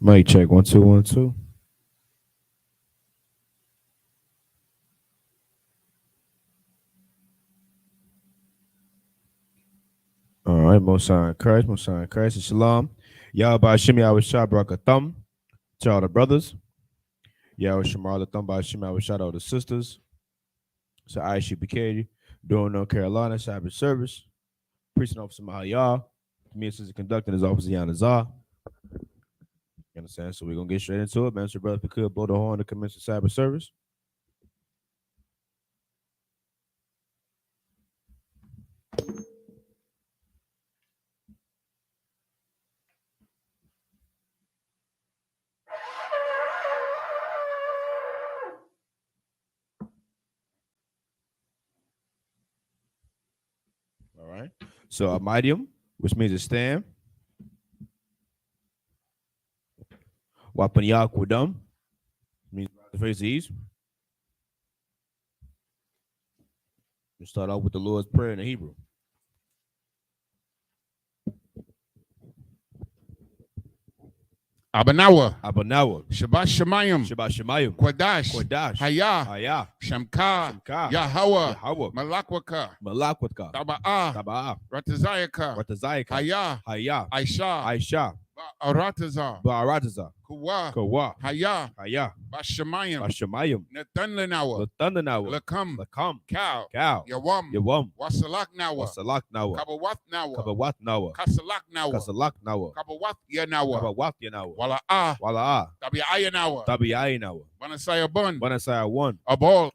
Mic check 1 2 1 2. All right, Most High Christ, and Shalom. Y'all by Shimmy Awashah Barakathum to all the brothers. Y'all Shamar the Thumb by Shimmy Awashah, all the sisters. So Isupk doing North Carolina Sabbath service. Preaching Officer Mahayah. Me and Sister conducting his Officer Yanazar. You understand? So we're gonna get straight into it. Man, so brother, if you could blow the horn to commence the Sabbath service. All right. So a medium, which means a stand. Wapanyak Wadum means the phrase ease. We start off with the Lord's Prayer in the Hebrew. Abanawa, Shabbat Shemayim, Kwadash, Haya, Shamka, Yahweh, Malakwaka, Taba'ah, Ratazayaka, Haya, Aisha, Ba'aratazar, Kuwa, Haya, Bashamayim, Natanlanawa, Lakam, Cow, Yawam, Wasalak Nawa, Kabawath Nawa, Kasalak Nawa, Kabawath Yanawa, Wala'ah, Tabi'aya Nawa, Banasaya Bun, Abal,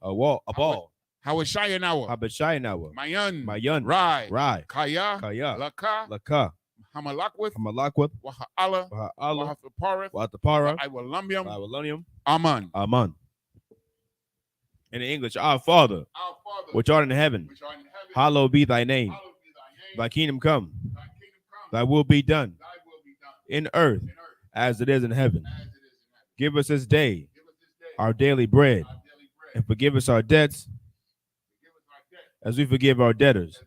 Hawashaya Nawa, Mayan, Rai, Kaya, Laka, Hamalakwith, Waha'ala, Wahathapara, Iwalumyum, Aman. In English, Our Father, which art in heaven, hallowed be thy name. Thy kingdom come, thy will be done, in earth as it is in heaven. Give us this day our daily bread, and forgive us our debts as we forgive our debtors.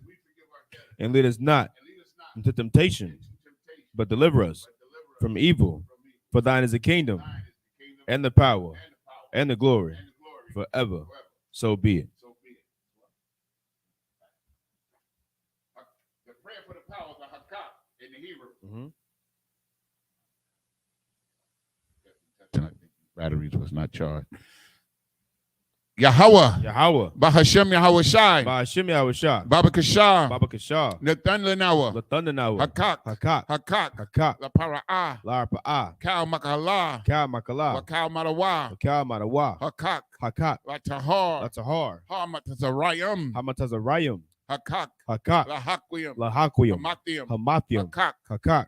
And lead us not into temptation, but deliver us from evil. For thine is the kingdom, and the power, and the glory, forever. So be it. The prayer for the power of the Hakak in the Hebrew. I think batteries was not charged. Yahweh, Bahashem Yahweh Shai, Baba Kashar, Nathan Lanawa, Hakak, La Para'ah, Kal Makala, Wakal Madawa, Hakak, La Tahar, Hamatazarayim, Hakak, Lahakwiyam, Hamathium, Hakak,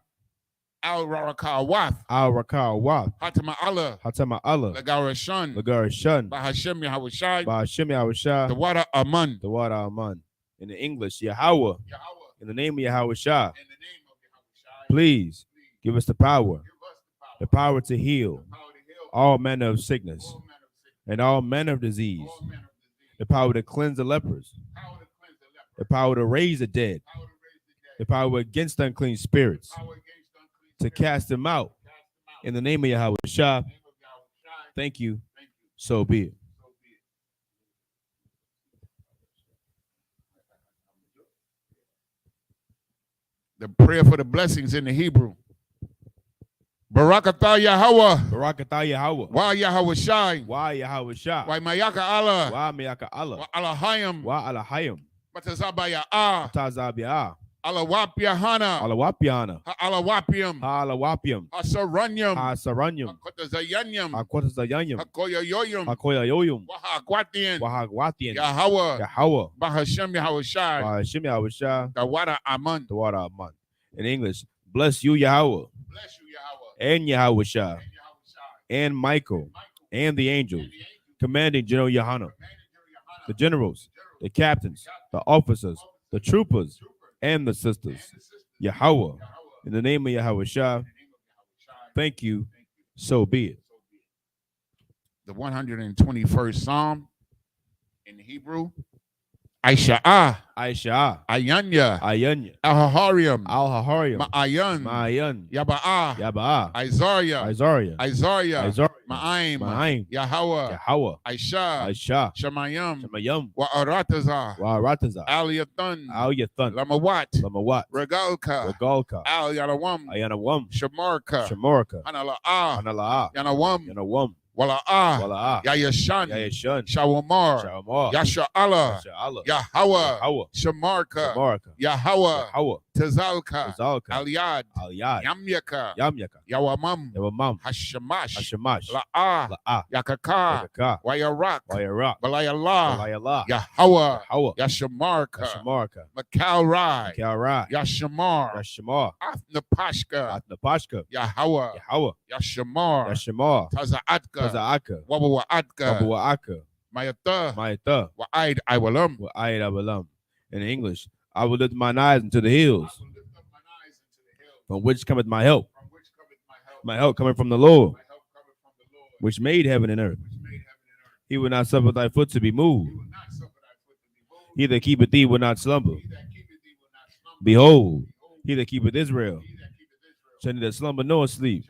Al Rakawath, Hatama Allah, Lagarashan, Bahashem Yahushai, the water Aman. In the English, Yahweh, in the name of Yahweh, please give us the power to heal all manner of sickness and all manner of disease, the power to cleanse the lepers, the power to raise the dead, the power against unclean spirits, to cast them out in the name of Yahweh. Thank you. So be it. The prayer for the blessings in the Hebrew. Barakatah Yahweh. Wa Yahweh Shai. Wa Mayaka Allah. Wa Alahayim. Batazabaya. Alawapyahana. Alawapium. Hasaranyum. Akotazayanyum. Hakoyayoyum. Wahagwatian. Yahweh. Bahashem Yahushai. The water Aman. In English, bless you, Yahweh. And Yahweh Shai. And Michael. And the angels. Commanding General Yohana. the generals, the captains, the officers, the troopers, and the sisters. Yahweh, in the name of Yahweh Shah, thank you, so be it. The 121st Psalm in Hebrew. Aisha'ah, Aisha, Ayanya, Ayanya, Ahahariam, Al-Hahariam, Ma'ayan, Ma'ayan, Yaba'ah, Yaba'a, Isaiah, Isaiah, Isaiah, Isaiah, Ma'aim, Ma'aim, Yahweh, Yahweh, Aisha, Aisha, Shemayim, Shemayim, Wa'aratazah, Wa'arataza, Aliyathan, Al-Yathan, Lamawat, Lamawat, Regalka, Regalka, Al Yanawam, Ayanawam, Shamarka, Shamorka, Hanala'ah, Hanala'a, Yanawam, Yanawam, Wala'ah, Wala'a, Yayashan, Yayashan, Shawamar, Shamar, Yasha'Allah, Yasha'Allah, Yahweh, Yahweh, Shamarka, Shamarka, Yahweh, Yahweh, Tazalka, Tazalka, Aliyad, Al-Yad, Yamyaka, Yamyaka, Yawamam, Yawamam, Hashamash, Hashamash, La'ah, La'a, Yakaka, Yakaka, Wayarak, Wayarak, Balayallah, Walayala, Yahweh, Yahweh, Yashamarka, Yashamarka, Makalrai, Kalrai, Yashamar, Yashamar, Athnapashka, Atnapashka, Yahweh, Yahweh, Yashamar, Yashamar, Tazaatka, Tazaaka, Wabawaatka, Wabu'aka, Mayata, Mayata, Wa'aid Iwalam, Wa'ayat Abalam. In English, I will lift mine eyes into the hills, from which cometh my help. My help coming from the Lord, which made heaven and earth. He will not suffer thy foot to be moved. He that keepeth thee will not slumber. Behold, he that keepeth Israel shall neither slumber nor sleep.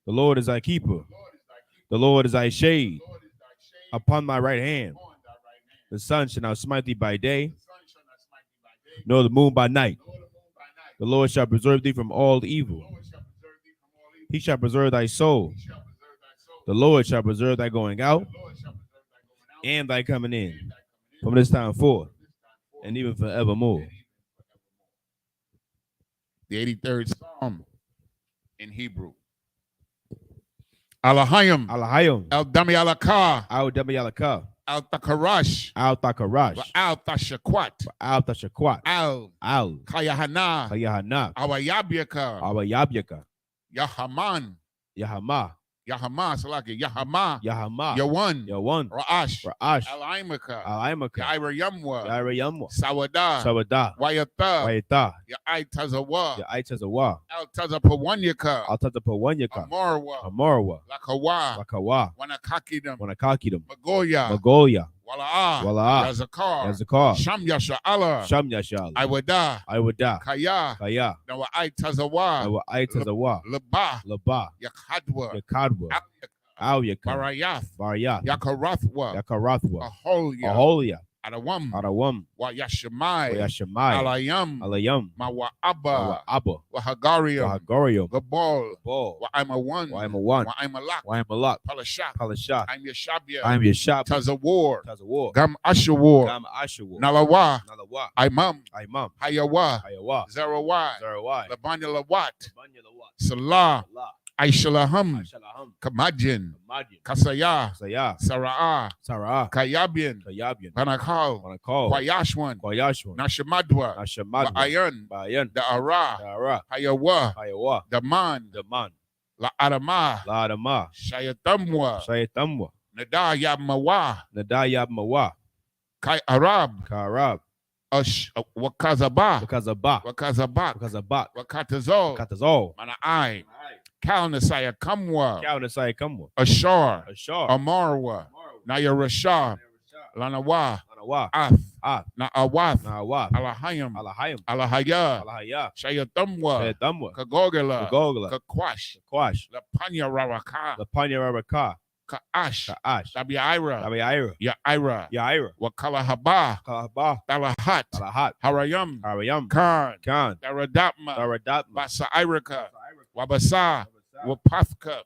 The Lord is thy keeper. The Lord is thy shade upon thy right hand. The sun shall not smite thee by day, nor the moon by night. The Lord shall preserve thee from all evil. He shall preserve thy soul. The Lord shall preserve thy going out and thy coming in from this time forth and even forevermore. the 83rd Psalm in Hebrew. Alahayim, Alahayim, El Dami Alakah, Al Dabayalaka, Al Takarash, Al Takarash, Al Tashakwat, Al Tashakwat, Al Al Kayahana, Kayahana, Awayabyaka, Awayabyaka, Yahaman, Yahama, Yahama, Salaki, Yahama, Yahama, Yawan, Yawan, Ra'ash, Ra'ash, Alaimaka, Alaimaka, Yaira Yamwa, Yaira Yamwa, Sawada, Sawada, Wayata, Wayata, Yai Tazawa, Yaitazawa, Al Tazapawanyaka, Al Tatapawanyaka, Amarwa, Amarwa, Lakawa, Wakawa, Wanakakidam, Wanakakidam, Magoya, Magoya, Wala'a, Wala'a, Yazakar, Yazakar, Sham Yasha'ala, Sham Yashal, Iwada, Iwada, Kaya, Kaya, Nawai Tazawa, Aitazawa, Laba, Laba, Yakadwa, Yakadwa, Al Yakad, Barayath, Baryath, Yakarathwa, Yakarathwa, Aholia, Aholia, Adawam, Adawam, Wa Yashamai, Yashamai, Alayam, Alayam, Mawa'aba, Abba, Wahagarium, Wahagorium, Gabal, Ball, Wa I'm a one, Why am a one, Wa I'm a lock, Why am a lock, Palashak, Palashah, I'm Yashabia, I am your shop, Tazawar, Tazawar, Gam Ashawar, Gam Ashawar, Nalawa, Nalawa, Imam, Imam, Hayawa, Hayawa, Zarawai, Zarawai, Labanya Lawat, Banya Lawat, Salah, Allah, Aishalaham, Shalaham, Kamajin, Majin, Kasaya, Saya, Sara'ah, Sarah, Kayabian, Kayabian, Panakal, Wanakal, Kwayashwan, Kwayashwan, Nashamadwa, Nashamadwa, Ayan, Bayan, the Ara, Dara, Hayawa, Hayawa, the Man, the Man, La Adama, La Adama, Shayatamwa, Shayatamwa, Nada Yamawa, Nadayab Mawa, Kai Arab, Karab, Wakazaba, Wakazaba, Wakazabak, Wakazabak, Wakatazol, Katazol, Mana'ai, Kalnasaya Kamwa, Kaunasai Kamwa, Ashar, Ashar, Amarwa, Naya Rashah, Lanawa, Anawa, Ath, Na'awath, Nawa, Alahayam, Alahayam, Alahaya, Alahaya, Shayatamwa, Shayatamwa, Kagogala, Gogla, Kakwash, Kwash, Lapanya Rawaka, Lapanya Rabaka, Ka'ash, Kaash, Tabi'ira, Tabiaira, Ya'ira, Yaira, Wakalahaba, Kalahba, Talahat, Talahat, Harayam, Harayam, Khan, Khan, Daradapma, Daradatma, Basa'irika, Wabasa, Wapathka,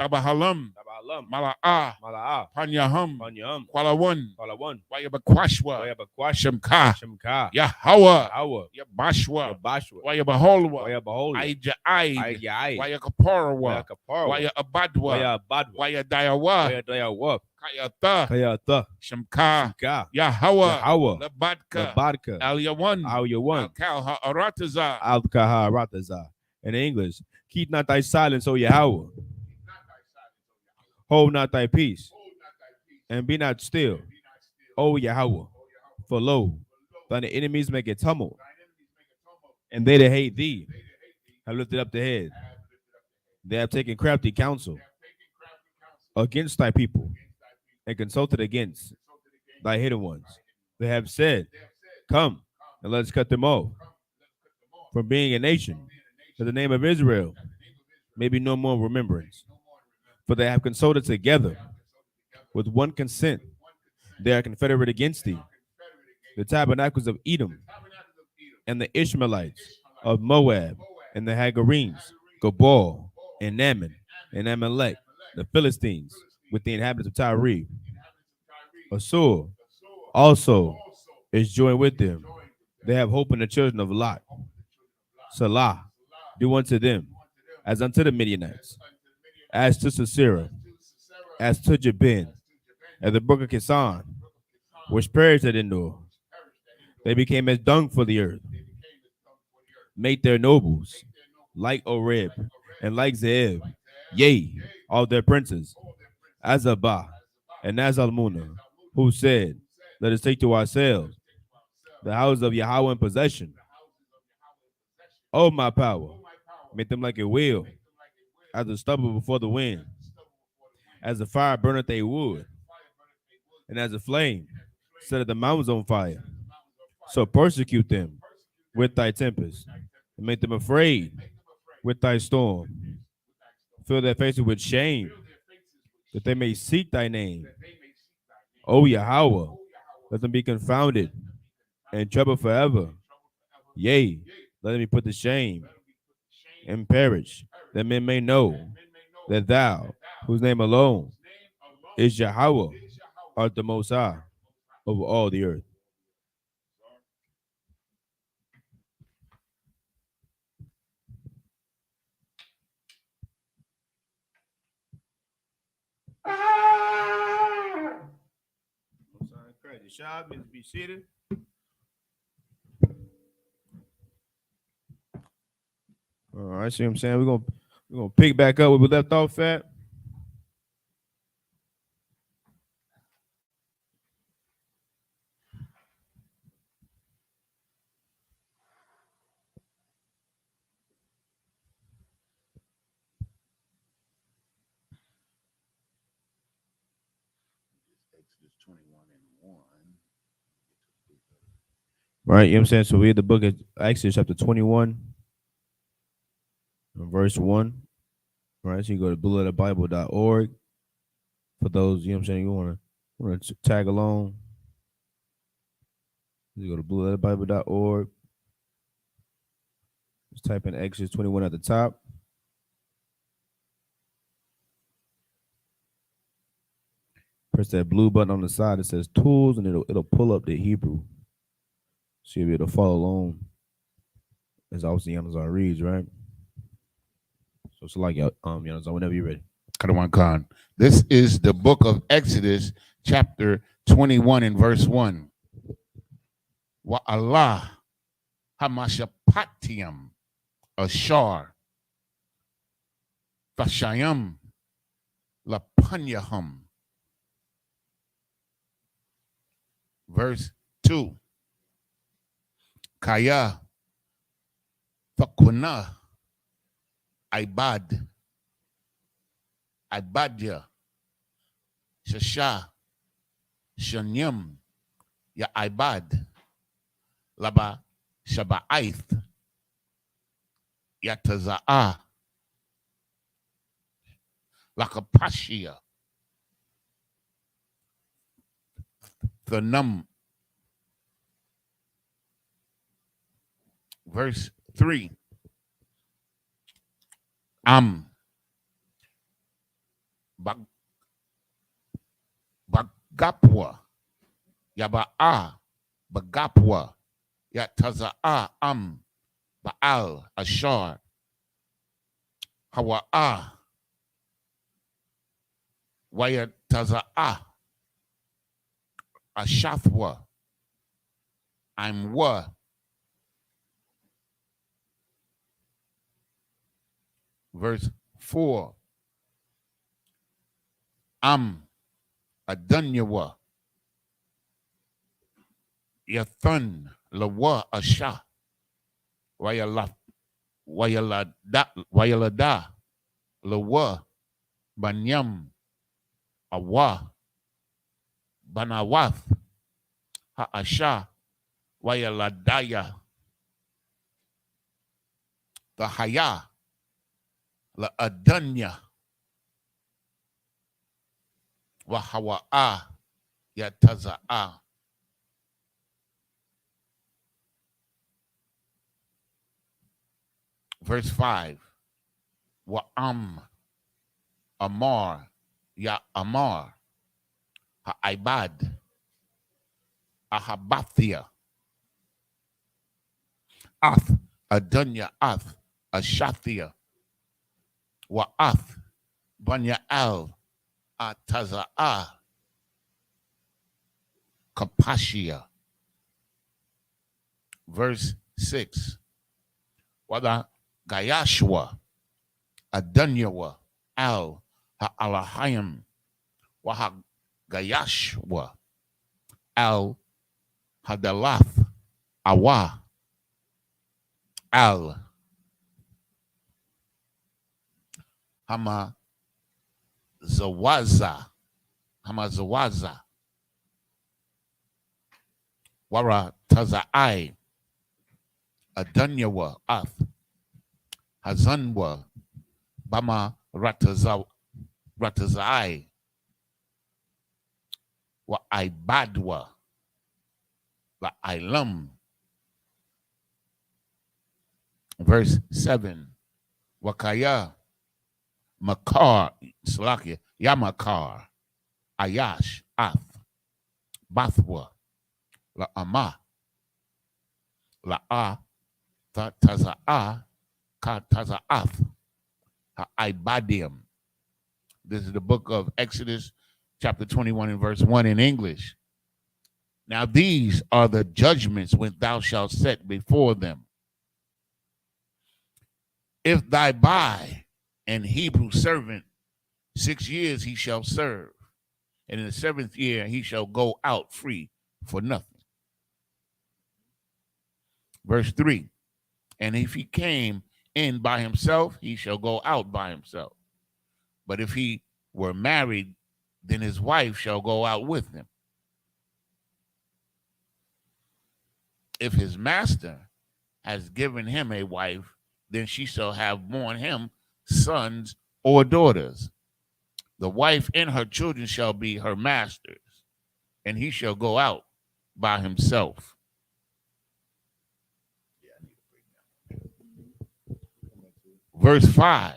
Tabahalam, Tabalam, Mala'ah, Malaa, Panyaham, Panyam, Kwalawan, Palawan, Wayabakwashwa, Wayabaquash, Shemka, Shemka, Yahweh, Hawa, Yabashwa, Yabashwa, Wayabaholwa, Wayabahola, Aija'ai, Ayai, Wayakaparwa, Wayakaparo, Wayabadwa, Wayabadwa, Wayadayawa, Wayadayawa, Kayata, Kayata, Shemka, Shemka, Yahweh, Yahweh, Labadka, Labadka, Al-Yawan, Al-Yawan, Al-Kal Ha'arataza, Al-Kaha Rataza. In English, keep not thy silence, O Yahweh. Hold not thy peace, and be not still. O Yahweh. For lo, thine enemies make a tumult, and they that hate thee have lifted up the head. They have taken crafty counsel against thy people, and consulted against thy hidden ones. They have said, come, and let us cut them off from being a nation, that the name of Israel may be no more remembrance. For they have consulted together with one consent. They are confederate against thee. The tabernacles of Edom, and the Ishmaelites of Moab, and the Hagarenes, Gabal, and Ammon, and Amalek, the Philistines, with the inhabitants of Tyre. Assur also is joined with them. They have hope in the children of Lot. Salah, do unto them as unto the Midianites, as to Sisera, as to Jabin, as the brook of Kisan, which perished at Endor. They became as dung for the earth. Make their nobles like Oreb and like Zeeb, yea, all their princes, Azabah and Azalmunah, who said, let us take to ourselves the house of Yahweh in possession. O my power, make them like a wheel, as the stubble before the wind, as the fire burneth a wood, and as a flame setteth the mountains on fire. So persecute them with thy tempest, and make them afraid with thy storm. Fill their faces with shame, that they may seek thy name. O Yahweh, let them be confounded and troubled forever. Yea, let them be put to shame and perish, that men may know that thou, whose name alone is Yahweh, art the Most High over all the earth. Crazy. Shab, be seated. All right, see what I'm saying? We're gonna pick back up where we left off at. Exodus 21 and 1. Right, you know what I'm saying? So we had the book of Exodus chapter 21, verse 1. Right, so you go to blueletterbible.org for those, you know what I'm saying, you wanna tag along. You go to blueletterbible.org. Just type in Exodus 21 at the top. Press that blue button on the side that says tools, and it'll pull up the Hebrew. So you'll be able to follow along as obviously Amazon reads, right? So it's like Amazon, whenever you're ready. Kadawan Khan. This is the book of Exodus, chapter 21 and verse 1. Wa Allah Hamashapatiam Ashar Vashayam Lapanyaham. Verse 2. Kaya Fakuna Ibad Ibadya Shasha Shanyam Ya Ibad Laba Shaba'aith Yataza'a Lakapashia Thanum. Verse 3. Bagapwa Yaba'a Bagapwa Yataza'a Baal Ashar Hawa'a Wayataza'a Ashathwa Imwa. Verse 4. Adunyawa Yathun Lawa Asha Wayalada Lawa Banyam Awa Banawath Ha'asha Wayaladaya the Haya La Adanya Wahawa'a Yataza'a. Verse 5. Wa'am Amar Ya Amar Ha'ibad Ahabathia Ath Adunya Ath Ashathia Wa'ath Banya Al Ataza'a Kapashia. Verse 6. Wada Gayashwa Adunyawa Al Ha'alahayim Waha Gayashwa Al Hadalath Awa Al Hama Zawaza Wara Taza'ai Adunyawa Ath Hazanwa Bama Ratazai Wa Ibadwa La Ilam. Verse 7. Wakaya Makar Salakia Yamakar Ayash Ath Bathwa La Ama La A Taza'a Ka Taza'ath Ha'ibadium. This is the book of Exodus, chapter 21 and verse 1 in English. Now these are the judgments which thou shalt set before them. If thy buy an Hebrew servant 6 years he shall serve, and in the 7th year he shall go out free for nothing. Verse 3. And if he came in by himself, he shall go out by himself. But if he were married, then his wife shall go out with him. If his master has given him a wife, then she shall have borne him sons or daughters. The wife and her children shall be her master's, and he shall go out by himself. Verse 5.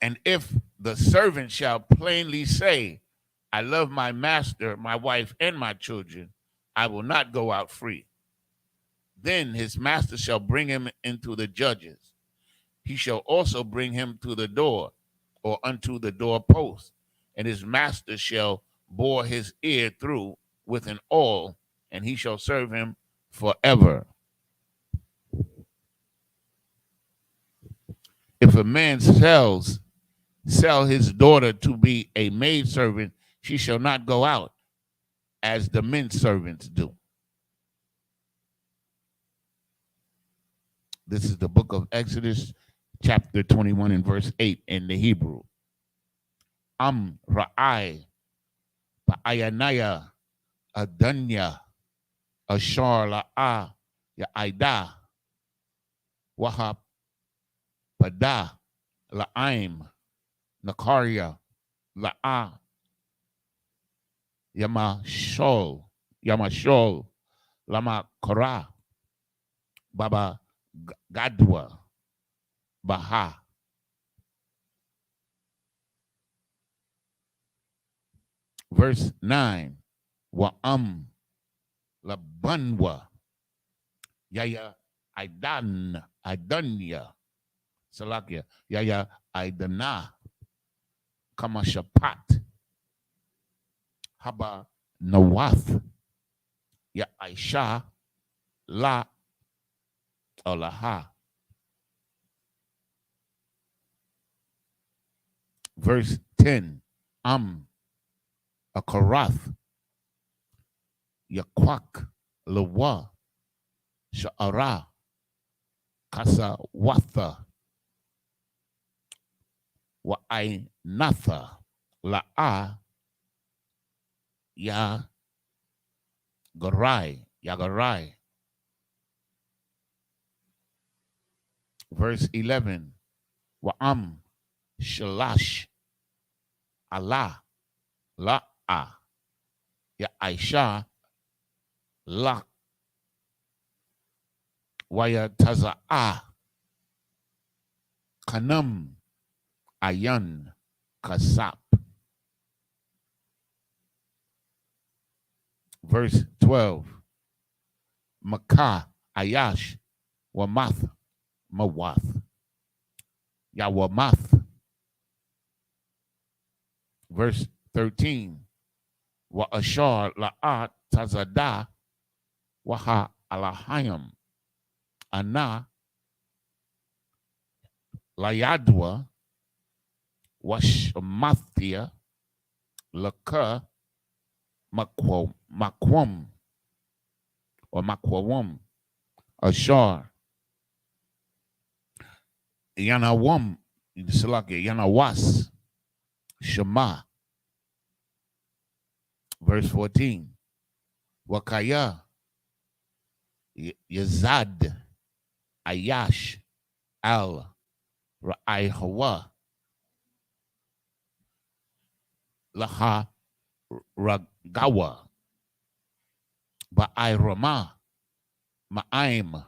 And if the servant shall plainly say, I love my master, my wife, and my children, I will not go out free. Then his master shall bring him into the judges. He shall also bring him to the door or unto the doorpost, and his master shall bore his ear through with an awl, and he shall serve him forever. If a man sell his daughter to be a maidservant, she shall not go out as the men servants do. This is the book of Exodus, chapter 21 and verse 8 in the Hebrew. Ra'ai Ba'ayanaya Adunya Ashar La'a Ya'ida Wahab Pada La'aim Nakaria La'a Yamashol Lama Korah Baba Gadwa Baha. Verse 9. Wa'am Labanwa Yaya Idanya Salakia Yaya Idana Kamashapat Haba Nawath Ya Aisha La Alaha. Verse 10. A Karath Yakwak Lawa Sha'ara Kasa Watha Wa Natha La'a Ya Yagarai. Verse 11. Wa'am Shalash Allah La'a Ya Aisha La Waya Taza'a Kanam Ayan Kasap. Verse 12. Makah Ayash Wamath Mawath Yawamath. Verse 13. Wa Ashar La'at Tazada Waha Alahayam Ana Layadwa Washmathia Laka Makwam or Makwawam Ashar Yanawam Yanawas Shema. Verse 14. Wakaya Yazad Ayash Al Ra'ayhawa Laha Ragawa Ba'ayrama Ma'aim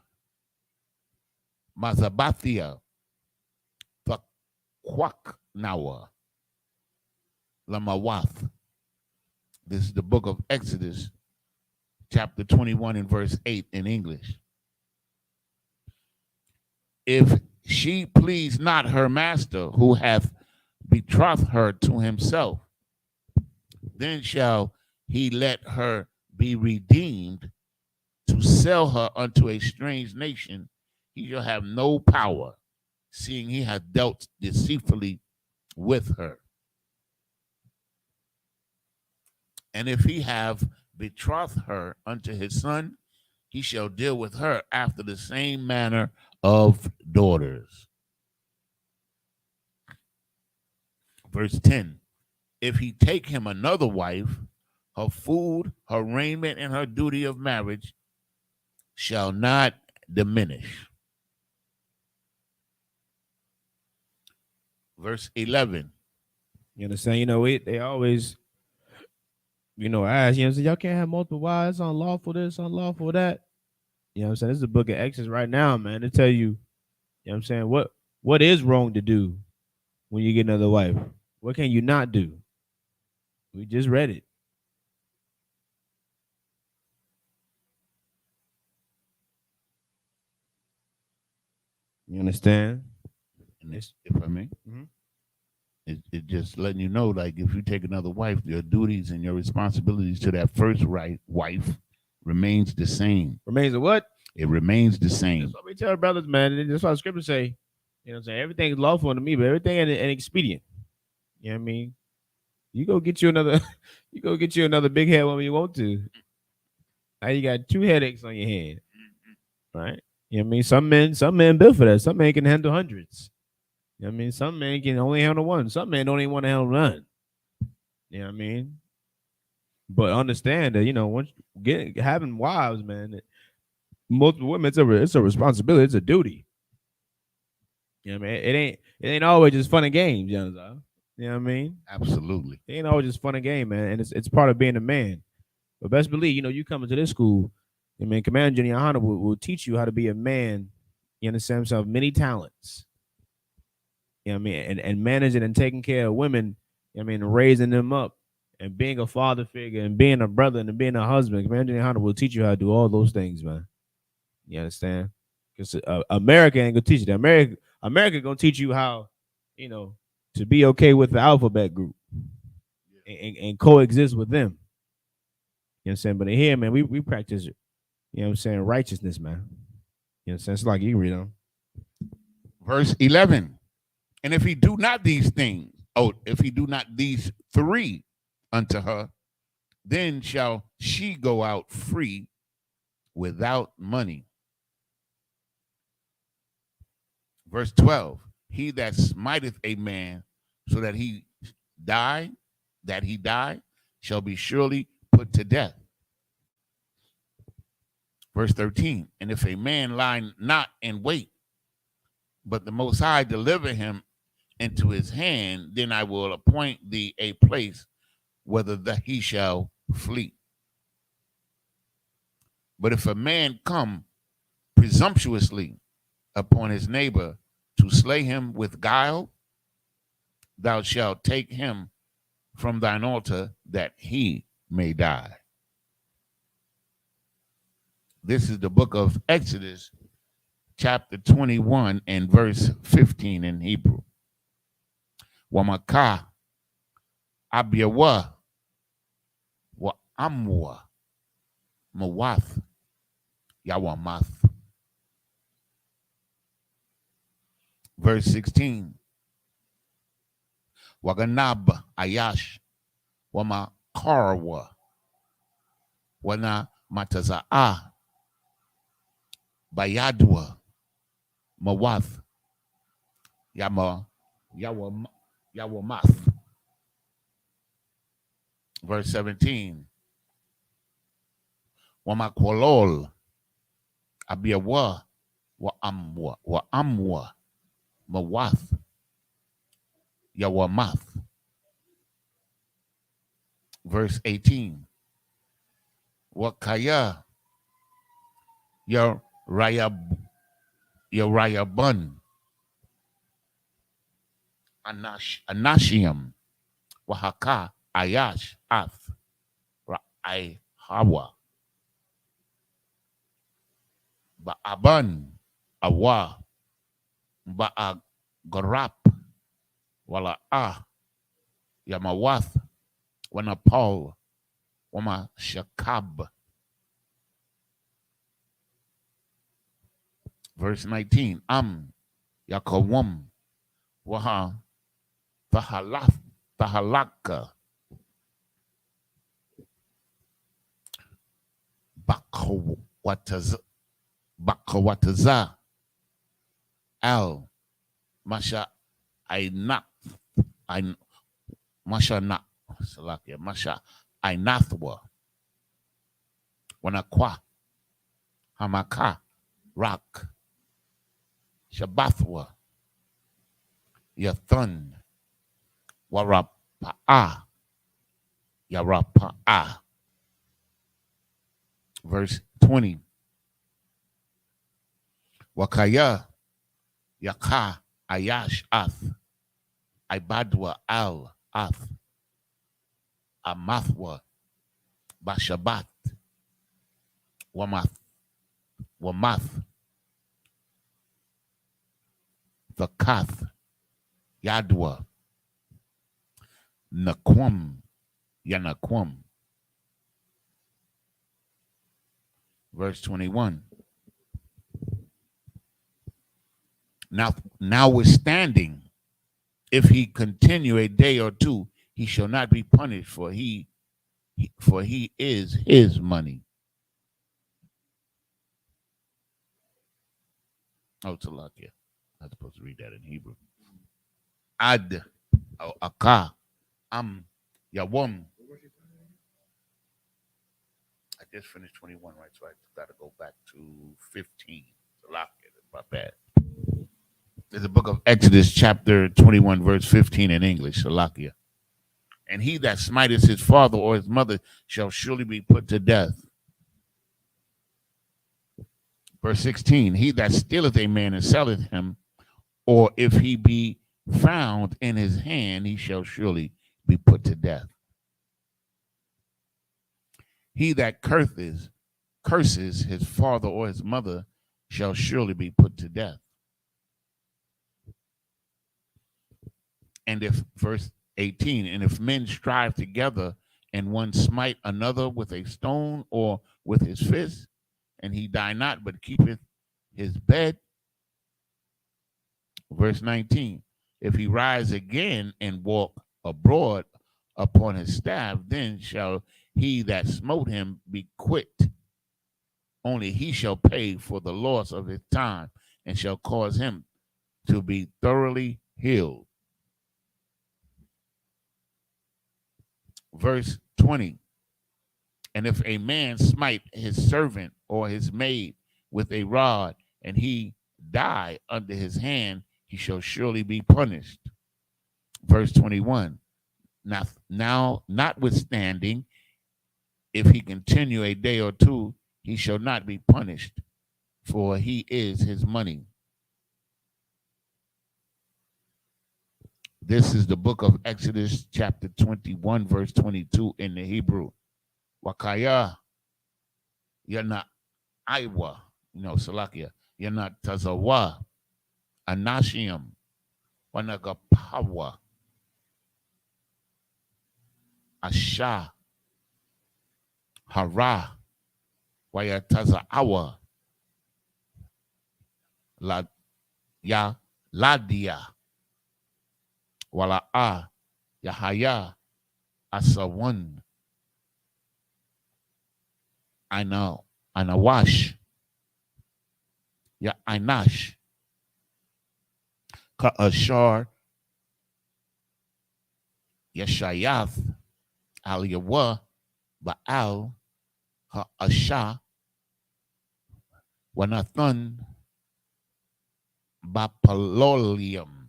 Mazabathia Nawa Lamawath. This is the book of Exodus, chapter 21 and verse 8 in English. If she please not her master who hath betrothed her to himself, then shall he let her be redeemed to sell her unto a strange nation. He shall have no power, seeing he hath dealt deceitfully with her. And if he have betrothed her unto his son, he shall deal with her after the same manner of daughters. Verse 10. If he take him another wife, her food, her raiment, and her duty of marriage shall not diminish. Verse 11. You understand? They always, ask, y'all can't have multiple wives, unlawful this, unlawful that. You know what I'm saying? This is the book of Exodus right now, man, to tell you, what I'm saying, what is wrong to do when you get another wife? What can you not do? We just read it. You understand? And if I may, it just letting you know, like, if you take another wife, your duties and your responsibilities to that first wife remains the same. Remains a what? It remains the same. That's what we tell brothers, man. That's what the scriptures say. You know what I'm saying? Everything is lawful unto me, but everything ain't expedient. You know what I mean? You go get you another big head woman you want to. Now you got 2 headaches on your head. Right? You know what I mean? Some men built for that. Some men can handle hundreds. You know what I mean? Some men can only handle one. Some men don't even want to handle none. You know what I mean? But understand that, once having wives, man, multiple women, it's a responsibility, it's a duty. You know what I mean? It ain't always just fun and games, you know what I mean? Absolutely. It ain't always just fun and game, man. And it's part of being a man. But best believe, you come into this school, Commander Junior Hunter will teach you how to be a man, you understand, himself, many talents. You know what I mean? And managing and taking care of women, raising them up and being a father figure and being a brother and being a husband. Commander Junior Hunter will teach you how to do all those things, man. You understand? Because America ain't gonna teach you that. America gonna teach you how, to be okay with the alphabet group and coexist with them. You know what I'm saying? But in here, man, we practice, righteousness, man. You know what I'm saying? It's like you can read them. Verse 11. And if he do not these things, if he do not these 3 unto her, then shall she go out free without money. Verse 12, he that smiteth a man so that he die, shall be surely put to death. Verse 13, and if a man lie not in wait, but the Most High deliver him into his hand, then I will appoint thee a place whither he shall flee. But if a man come presumptuously upon his neighbor to slay him with guile, thou shalt take him from thine altar that he may die. This is the book of Exodus, chapter 21 and verse 15 in Hebrew. Wamaka abiyawa wa amwa mawath yawamath. Verse 16. Waganab ayash wama karwa wana mataza'a bayadwa mawath yawamath. Verse 17. Wama kwalol abiyawa wa amwa mawath yawamath. Verse 18. Wakaya yarayabun anashiam wahaka ayash ath ra'ai hawa ba'aban awa ba'agarap wala yamawath wanapal wama shakab. Verse 19. Yakawam waha tahalaka bakawataza al masha ainathwa wanakwa hamaka rak shabathwa yathun warapa'a yarapa'a. Verse 20. Wakaya yaka ayash ath ibadwa al ath amathwa bashabat wamath thakath yadwa nakwam yanakwam. Verse 21. Notwithstanding, if he continue a day or two, he shall not be punished, for he is his money. Oh, Talakia. I'm supposed to read that in Hebrew. Ad aka yawam. I just finished 21, right? So I got to go back to 15. Talakia, that's my bad. There's the book of Exodus, chapter 21, verse 15 in English. Salakia. And he that smiteth his father or his mother shall surely be put to death. Verse 16. He that stealeth a man and selleth him, or if he be found in his hand, he shall surely be put to death. He that curses his father or his mother shall surely be put to death. And if, verse 18, and if men strive together and one smite another with a stone or with his fist, and he die not, but keepeth his bed. Verse 19, if he rise again and walk abroad upon his staff, then shall he that smote him be quit. Only he shall pay for the loss of his time, and shall cause him to be thoroughly healed. Verse 20. And if a man smite his servant or his maid with a rod, and he die under his hand, he shall surely be punished. Verse 21. Now notwithstanding, if he continue a day or two, he shall not be punished, for he is his money. This is the book of Exodus, chapter 21, verse 22 in the Hebrew. Wakaya, yana Iwa, Salakia, yana Tazawa, Anashiam, Wanagapawa, Asha, Hara, Wayatazaawa, La Ya Ladia, Wala'a, Yahaya, Asawan, Anawash, Ya Inash, Ka'ashar, Yeshayath, Al Yawa, Baal, Ha'asha, Wanathan, Bapalolium.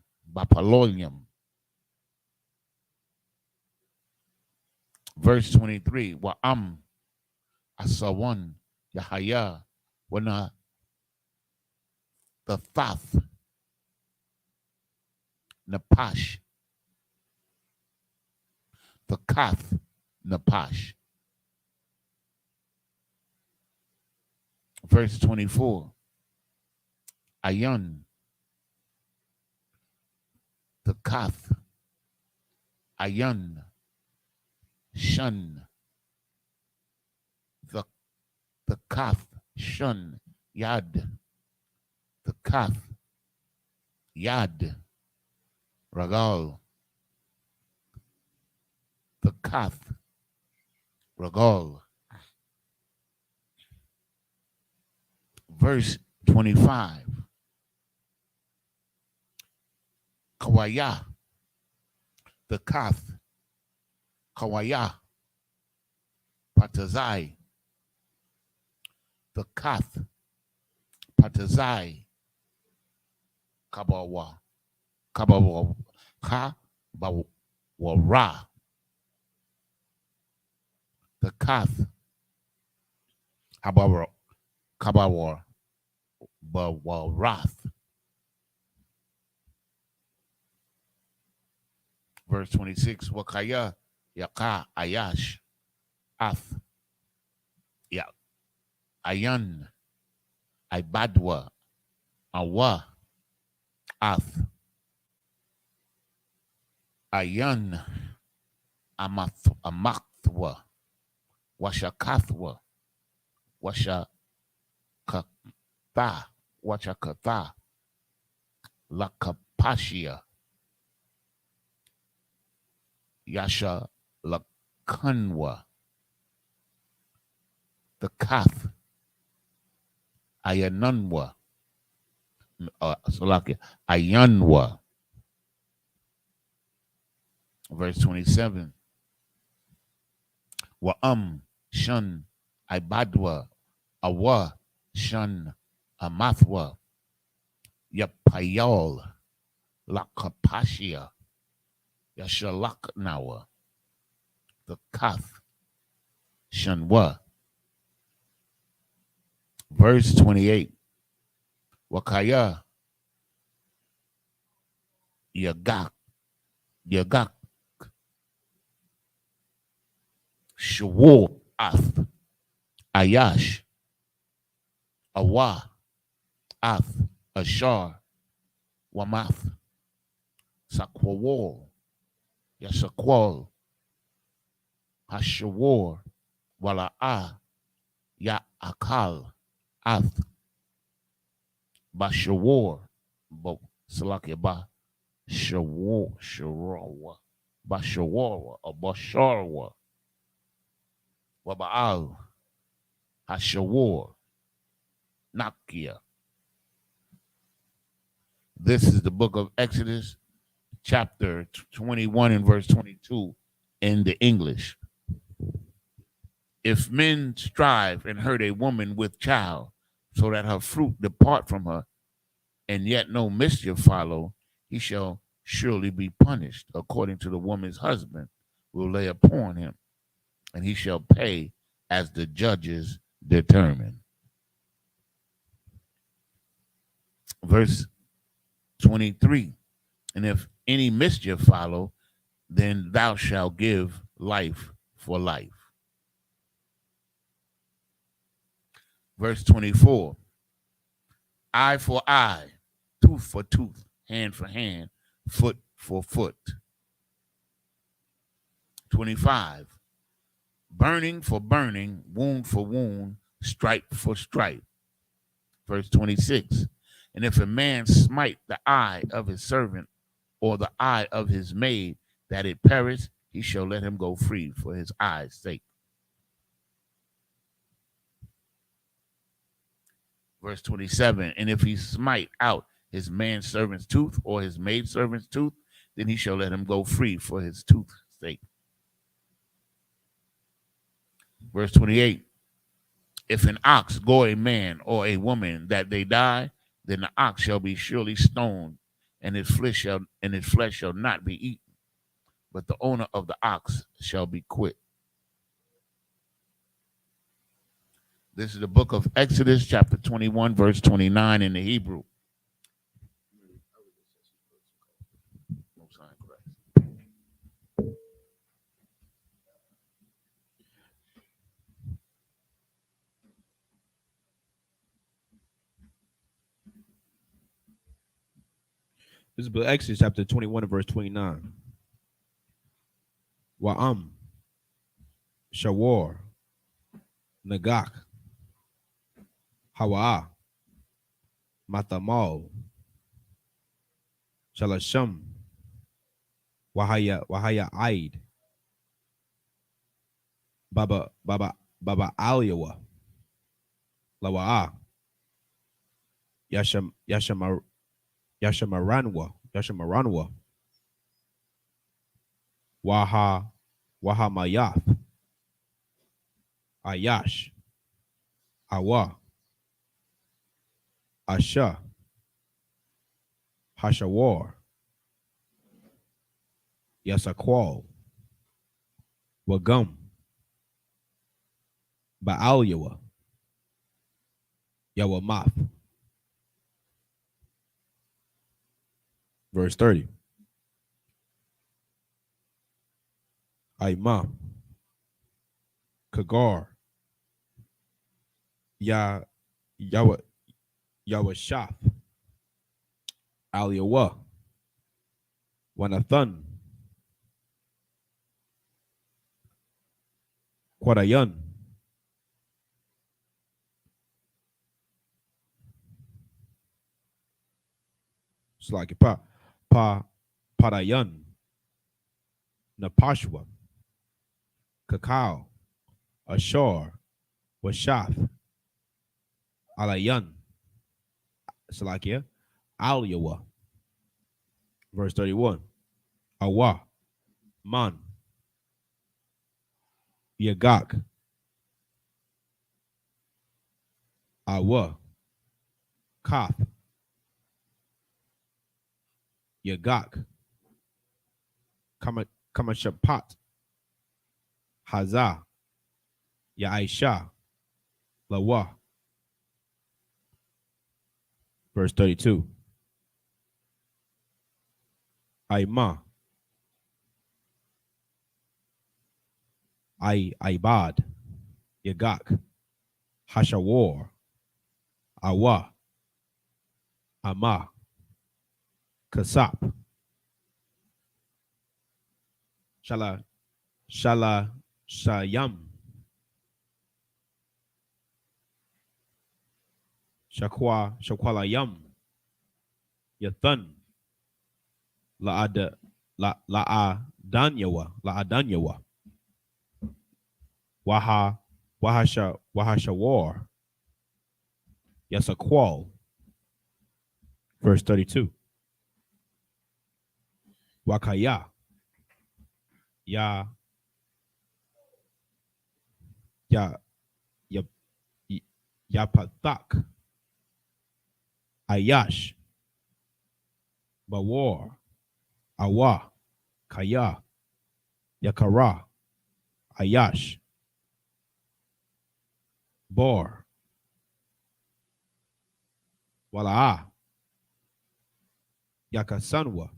Verse 23, Wa'am, Asawan, Yahaya, Wana, the Fath, Napash, the Kath, Napash. Verse 24, Ayun, the Kath, Ayun, Shun, the Kath, Shun, Yad, the Kath, Yad, Ragal, the Kath, Ragal. Verse 25, Kawaya, the Kath, Kawaya, Patazai, the Kath, Patazai, Kabawara, the Kath, Kabawar, Bawarath. Verse 26, Wakaya, Yaka, Ayash, Ath, Ya, Ayan, Ibadwa, Awa, Ath, Ayan, Amathwa, Washakathwa, Washakatha, Lakapashia, Yasha Lakanwa, the Kath, Ayanunwa, Ayanwa. Verse 27, Wa'am, Shun, Ibadwa, Awa, Shun, Amathwa, Yapayal, Lakapashia, Yashalaknawa, the Kath, Shunwa. Verse 28, Wakaya, Yagak, Shawur, Ath, Ayash, Awa, Ath, Ashar, Wamath, Sakwawal, Yasakwal, Hashawar, Wala'a, Ya Akal, Ath, Bashawar, Salakia Ba, Shawar, Bashawar, or Basharwa. Waba'al, Hashawar, Nakia. This is the book of Exodus, chapter 21 and verse 22 in the English. If men strive and hurt a woman with child, so that her fruit depart from her, and yet no mischief follow, he shall surely be punished according to the woman's husband will lay upon him, and he shall pay as the judges determine. Verse 23, and if any mischief follow, then thou shalt give life for life. Verse 24, eye for eye, tooth for tooth, hand for hand, foot for foot. 25, burning for burning, wound for wound, stripe for stripe. Verse 26, and if a man smite the eye of his servant or the eye of his maid, that it perish, he shall let him go free for his eye's sake. Verse 27, and if he smite out his manservant's tooth or his maidservant's tooth, then he shall let him go free for his tooth's sake. Verse 28, if an ox go a man or a woman that they die, then the ox shall be surely stoned, and its flesh shall not be eaten, but the owner of the ox shall be quit. This is the book of Exodus, chapter 21, verse 29 in the Hebrew. This is Exodus chapter 21 and verse 29. Wa'am, Shawar, Nagak, Hawa, Matamal, Shalasham, Wahaya Aid, Baba Aliyawa, Lawa'a, Yashamaranwa, Waha Mayath, Ayash, Awa, Asha, Hashawar, Yasakwal, Wagum, Baalyawa, Yawamath. Verse 30. Aima, Kagar, Yawashaf, Aliyawa, Wanathan, Quadayan, Slaki Padayan, Napashwa, Kakao, Ashar, Washath, Alayan, Salakia, Aliyawa. Verse 31. Awa, Man, Yagak, Awa, Kath, Yagak, Kamashapat, Hazah, Ya'isha, Lawa. Verse 32. Aima, Aibad, Yagak, Hashawar, Awa, Ama, Kasap, Shala Shayam, Shakwalayam, Yathan, La'adanyawa, Wahashawar. Yes, a qual. Verse 32. Wakaya. Ya. Ya. Ya. Yapatak. Ayash. Bawar. Awa. Kaya. Yakara. Ayash. Bor. Wala'a. Yakasanwa.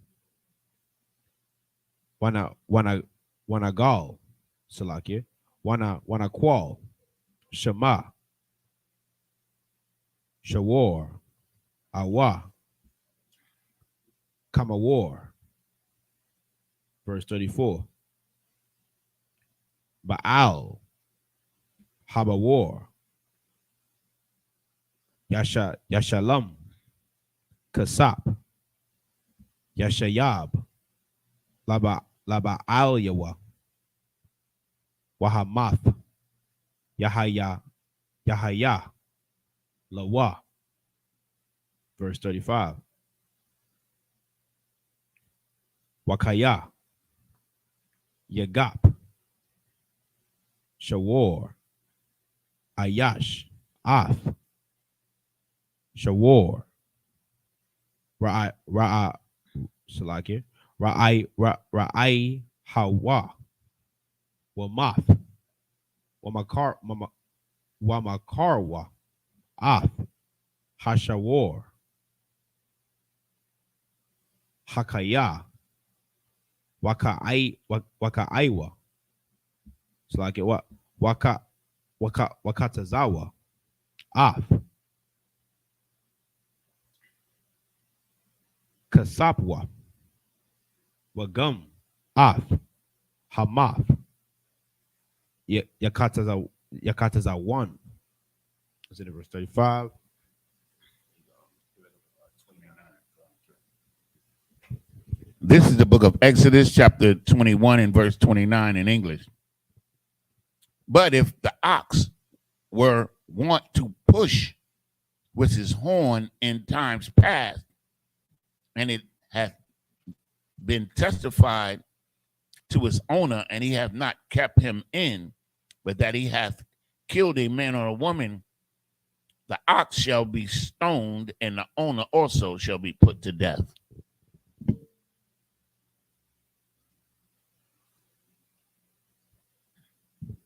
Wanagal. Salakia. Wanaqual. Shema. Shawar. Awa. Kamawar. Verse 34. Baal. Habawar. Yashalam. Kasap. Yashayab. Laba al Yawa. Wahamath. Yahaya. Lawa. Verse 35. Wakaya. Yagap. Shawar. Ayash. Af. Shawar. Salakia. Ra'ai Hawa. Wamath. Wamakarwa. Af. Hashawar. Hakaya. Wakaiwa. Salakia. Wakatazawa. Af. Kasapwa. Wagum. Af. Hamath. Yakataza 1. Is it in verse 35? This is the book of Exodus, chapter 21 and verse 29 in English. But if the ox were wont to push with his horn in times past, and it hath been testified to his owner, and he hath not kept him in, but that he hath killed a man or a woman, the ox shall be stoned, and the owner also shall be put to death.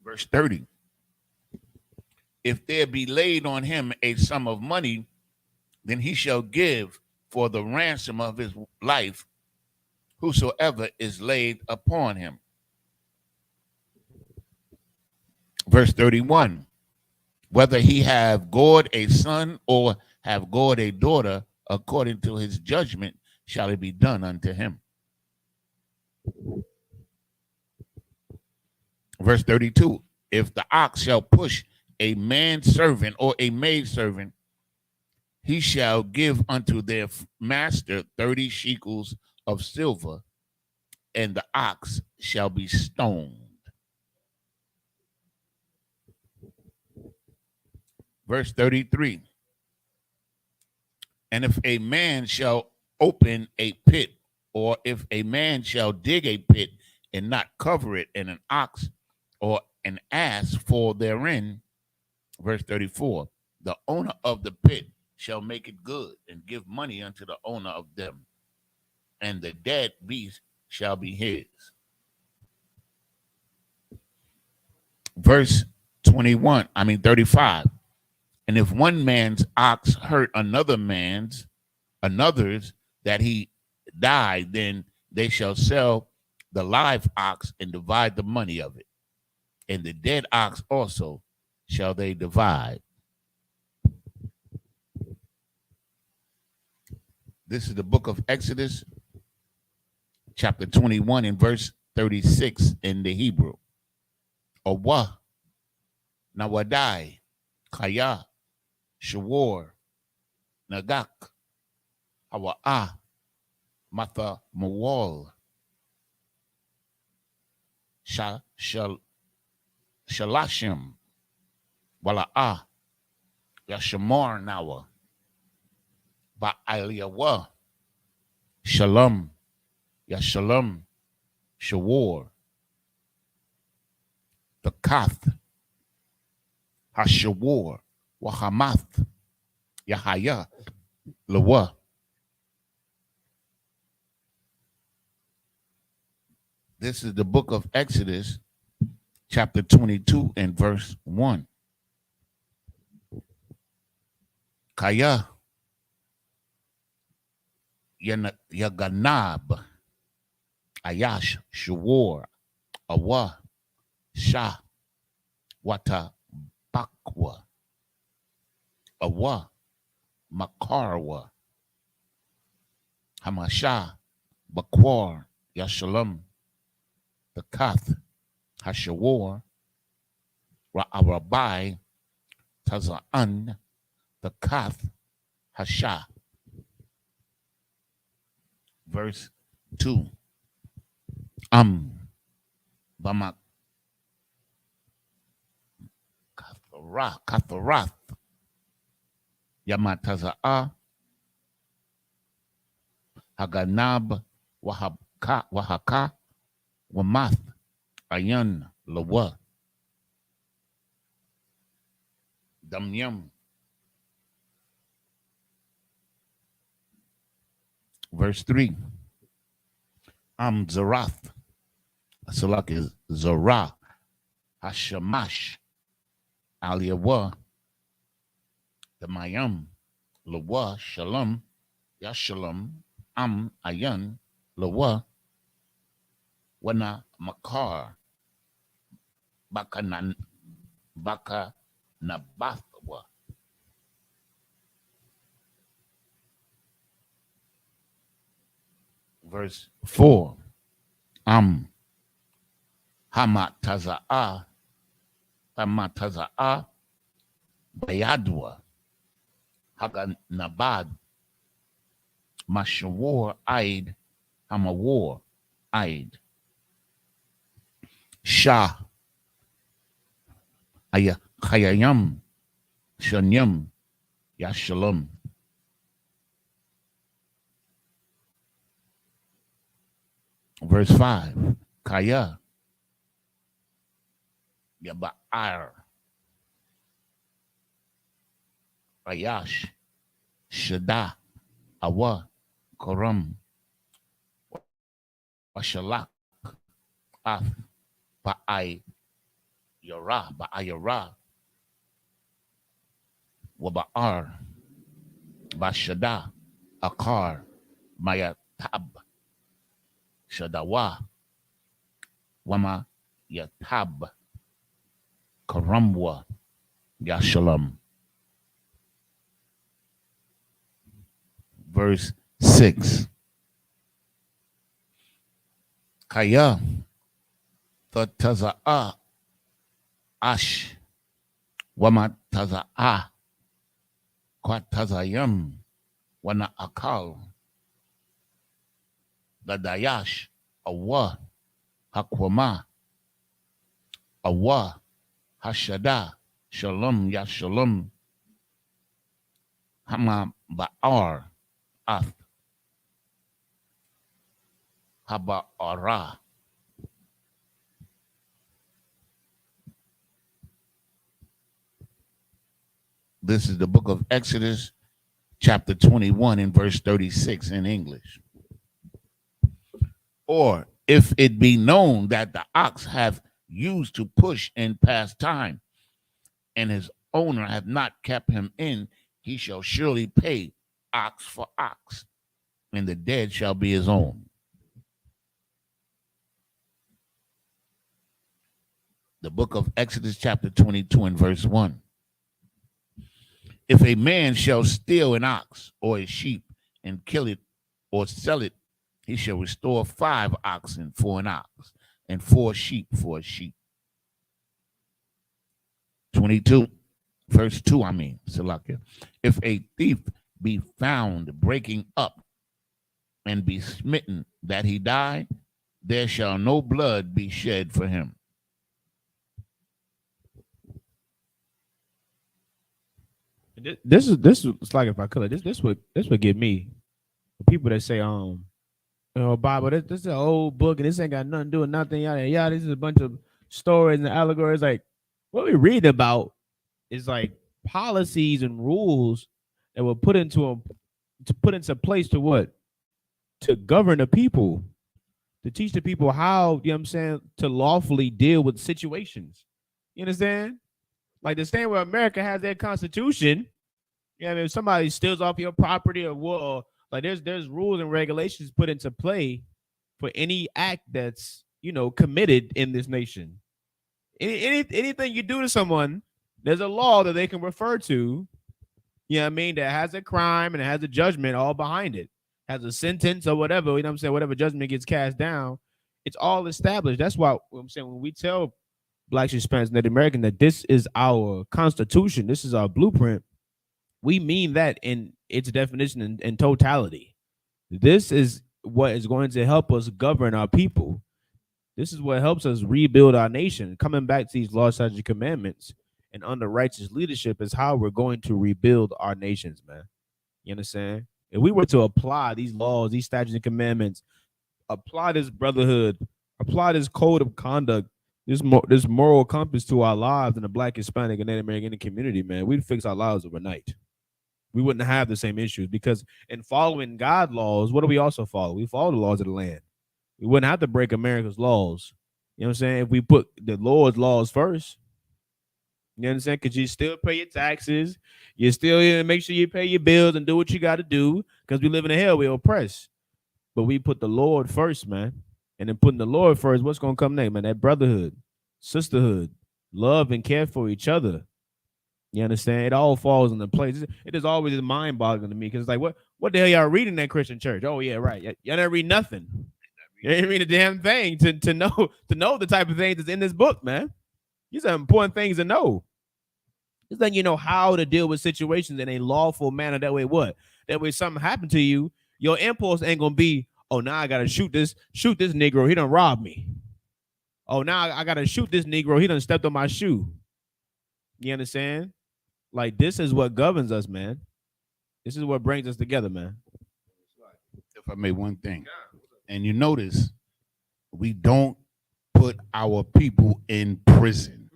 Verse 30. If there be laid on him a sum of money, then he shall give for the ransom of his life whosoever is laid upon him. Verse 31. Whether he have gored a son or have gored a daughter, according to his judgment shall it be done unto him. Verse 32. If the ox shall push a manservant or a maidservant, he shall give unto their master 30 shekels of silver, and the ox shall be stoned. Verse 33. And if a man shall open a pit, or if a man shall dig a pit and not cover it, and an ox or an ass fall therein, verse 34, the owner of the pit shall make it good and give money unto the owner of them, and the dead beast shall be his. Verse 35. And if one man's ox hurt another's, that he died, then they shall sell the live ox and divide the money of it. And the dead ox also shall they divide. This is the book of Exodus, chapter 21 and verse 36 in the Hebrew. Awa, Nawadai, Kaya, Shawar, Nagak, Hawa'ah, Matha Mawal, Shal Shalashim. Wala'ah. Yashamar Nawa. Ba'aliyawa. Shalom. Yashalom. Shawar. The Kath. Hashawar. Wahamath. Yahaya. Lawa. This is the book of Exodus, chapter 22 and verse 1. Kaya Yaganab Ayash Shawar Awa Shah Wata Bakwa Awa Makarwa Hamasha Bakwar Yashalom the Kath Hashawar Ra'arabai Taza'an the Kath Hasha. Verse 2. Bamak Katharath Yamataza'a Haganab Wahaka Wamath Ayan Lawa Damyam. Verse 3. Zarath. Salak is Zara. Hashamash. Aliyawa. The Mayam. Lawa. Shalom. Yashalom. Ayan. Lawa. Wana Makar. Baka Nabathwa. Verse 4. Hamataza'a Bayadwa Haganabad Mashawar Aid Hamawar Aid Shah Khayayam Shanyam Yashalom. Verse 5. Kaya Yaba'ar Ayash Shada Awa Karam Washalak Af Ba'ayara Waba'ar Bashada Akar Mayatab Shadawa Wama Yatab Karamwa Yashalom. Verse 6. Kaya Taza'a Ash Wama Taza'a Kwatazayam Wana Akal Dadayash Awa Hakwama Awa Hashada Shalom Yashalom Hama Ba'ar Ath Haba'ara. This is the book of Exodus, chapter 21 and verse 36 in English. Or if it be known that the ox have used to push in past time, and his owner have not kept him in, he shall surely pay ox for ox, and the dead shall be his own. The book of Exodus, chapter 22 and verse 1. If a man shall steal an ox or a sheep and kill it or sell it, he shall restore 5 oxen for an ox and 4 sheep for a sheep. 22, verse 2, Salakia. If a thief be found breaking up and be smitten that he die, there shall no blood be shed for him. This is it's like if I could this would get me people that say Bible this is an old book and this ain't got nothing to do with nothing yada yada. This is a bunch of stories and allegories. Like what we read about is like policies and rules that were put into place to what to govern the people, to teach the people how you know what I'm saying to lawfully deal with situations. You understand? Like the same way America has their constitution. Yeah, I mean, if somebody steals off your property or what, or, like there's rules and regulations put into play for any act that's committed in this nation. Anything you do to someone, there's a law that they can refer to. You know what I mean? That has a crime and it has a judgment all behind it, has a sentence or whatever. You know what I'm saying? Whatever judgment gets cast down, it's all established. That's why I'm saying when we tell Blacks, Hispanics, Native American that this is our constitution, this is our blueprint, we mean that in its definition and totality. This is what is going to help us govern our people. This is what helps us rebuild our nation. Coming back to these laws, statutes, and commandments, and under righteous leadership is how we're going to rebuild our nations, man. You understand? If we were to apply these laws, these statutes and commandments, apply this brotherhood, apply this code of conduct, this moral compass to our lives in the Black, Hispanic, and Native American community, man, we'd fix our lives overnight. We wouldn't have the same issues because in following God laws, what do we also follow? We follow the laws of the land. We wouldn't have to break America's laws. You know what I'm saying? If we put the Lord's laws first, you understand? Because you still pay your taxes. You still make sure you pay your bills and do what you got to do because we live in a hell. We're oppressed. But we put the Lord first, man. And then putting the Lord first, what's going to come next, man? That brotherhood, sisterhood, love and care for each other. You understand? It all falls into place. It is always mind-boggling to me because it's like, what the hell y'all reading in that Christian church? Oh yeah, right. Y'all never read nothing. You ain't read a damn thing to know the type of things that's in this book, man. These are important things to know. It's letting you know how to deal with situations in a lawful manner. That way, what? That way, something happened to you, your impulse ain't gonna be, oh, now I gotta shoot this Negro. He done robbed me. Oh, now I gotta shoot this Negro. He done stepped on my shoe. You understand? Like this is what governs us, man. This is what brings us together, man. If I may, one thing, and you notice, we don't put our people in prison.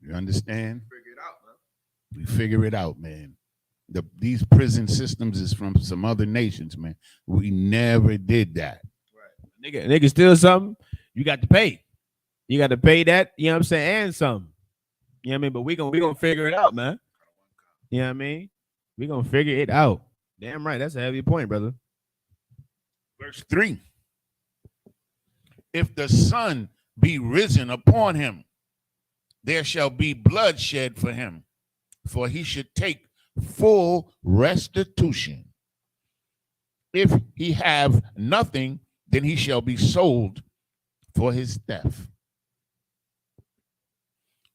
You understand? Figure it out, man. We figure it out, man. These prison systems is from some other nations, man. We never did that. Right. Nigga steal something, you got to pay. You got to pay that, you know what I'm saying, and some. You know what I mean? But we gonna figure it out, man. You know what I mean? We gonna figure it out. Damn right. That's a heavy point, brother. Verse 3. If the sun be risen upon him, there shall be bloodshed for him, for he should take full restitution. If he have nothing, then he shall be sold for his theft.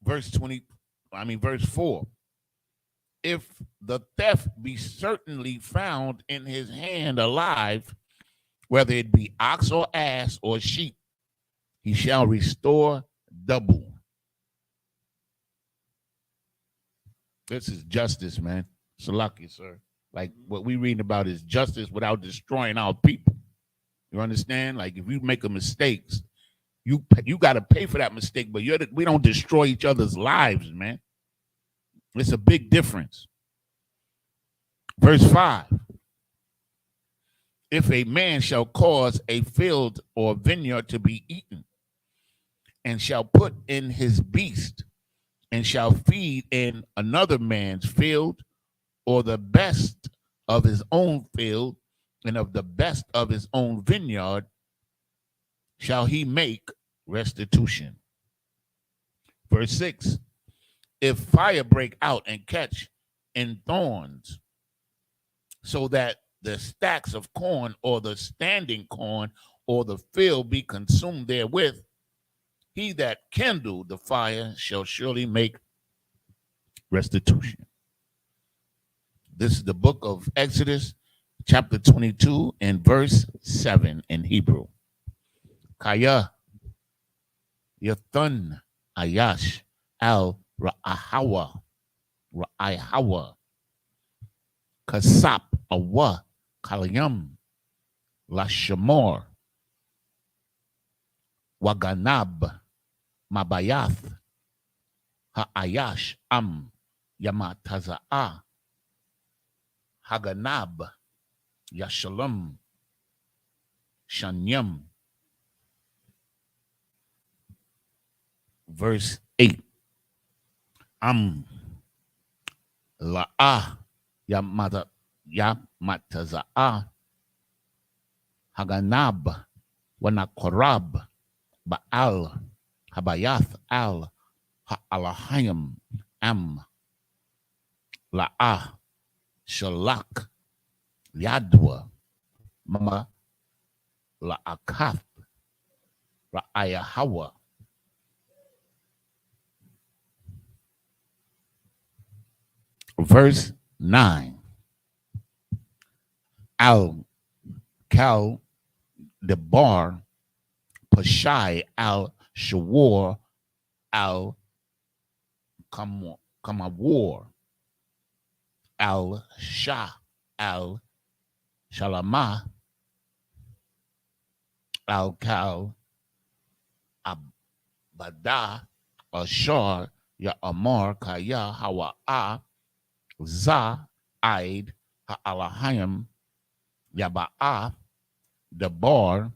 Verse 4. If the theft be certainly found in his hand alive, whether it be ox or ass or sheep, he shall restore double. This is justice, man. Salaki, sir. Like what we reading about is justice without destroying our people. You understand? Like if you make a mistake, you got to pay for that mistake, but we don't destroy each other's lives, man. It's a big difference. Verse 5. If a man shall cause a field or vineyard to be eaten, and shall put in his beast, and shall feed in another man's field, or the best of his own field, and of the best of his own vineyard, shall he make restitution. Verse 6. If fire break out and catch in thorns, so that the stacks of corn or the standing corn or the field be consumed therewith, he that kindled the fire shall surely make restitution. This is the book of Exodus, chapter 22, and verse 7 in Hebrew. Kaya Yathan Ayash al Ra'ahawa Ra'ai Hawa. Kasap Awa Kalayam Lashamor Waganab Mabayath Ha'ayash Yamataza'a Haganab Yashalom Shanyam. Verse 8. La'ah Yamataza'a Haganab Wanakorab Baal Habayath al Ha'alahayim La'ah Shalak Yadwa Mama La'akath Ra'aya Hawa. Verse 9. Al Kal Debar Pashai al Shawar al Kamawar al Shah al Shalama al Kal Abada Ashar Ya Amar Kaya Hawa'a Za Aid Ha'alahayim Yaba'a Debar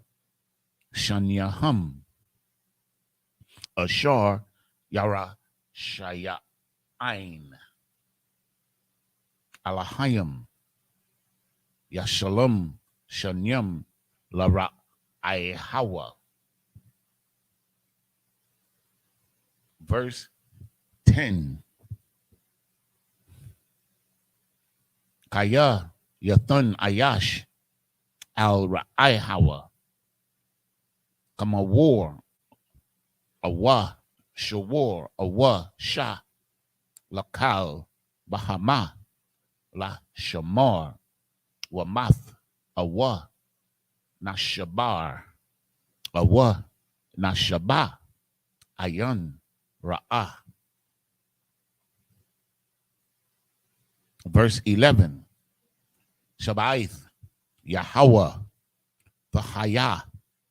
Shanyaham Ashar Yara Shaya Ain Alahayim Yashalom Shanyam Lara Hawa. Verse 10. Kaya Yathun Ayash Al Ra'ai Hawa Kama war Awa Shawar Awa Shah Lakal Bahama La Shamar Wamath Awa Nashabar Awa Nashaba Ayan Ra'ah. Verse 11. Shabaith Yahweh Vahaya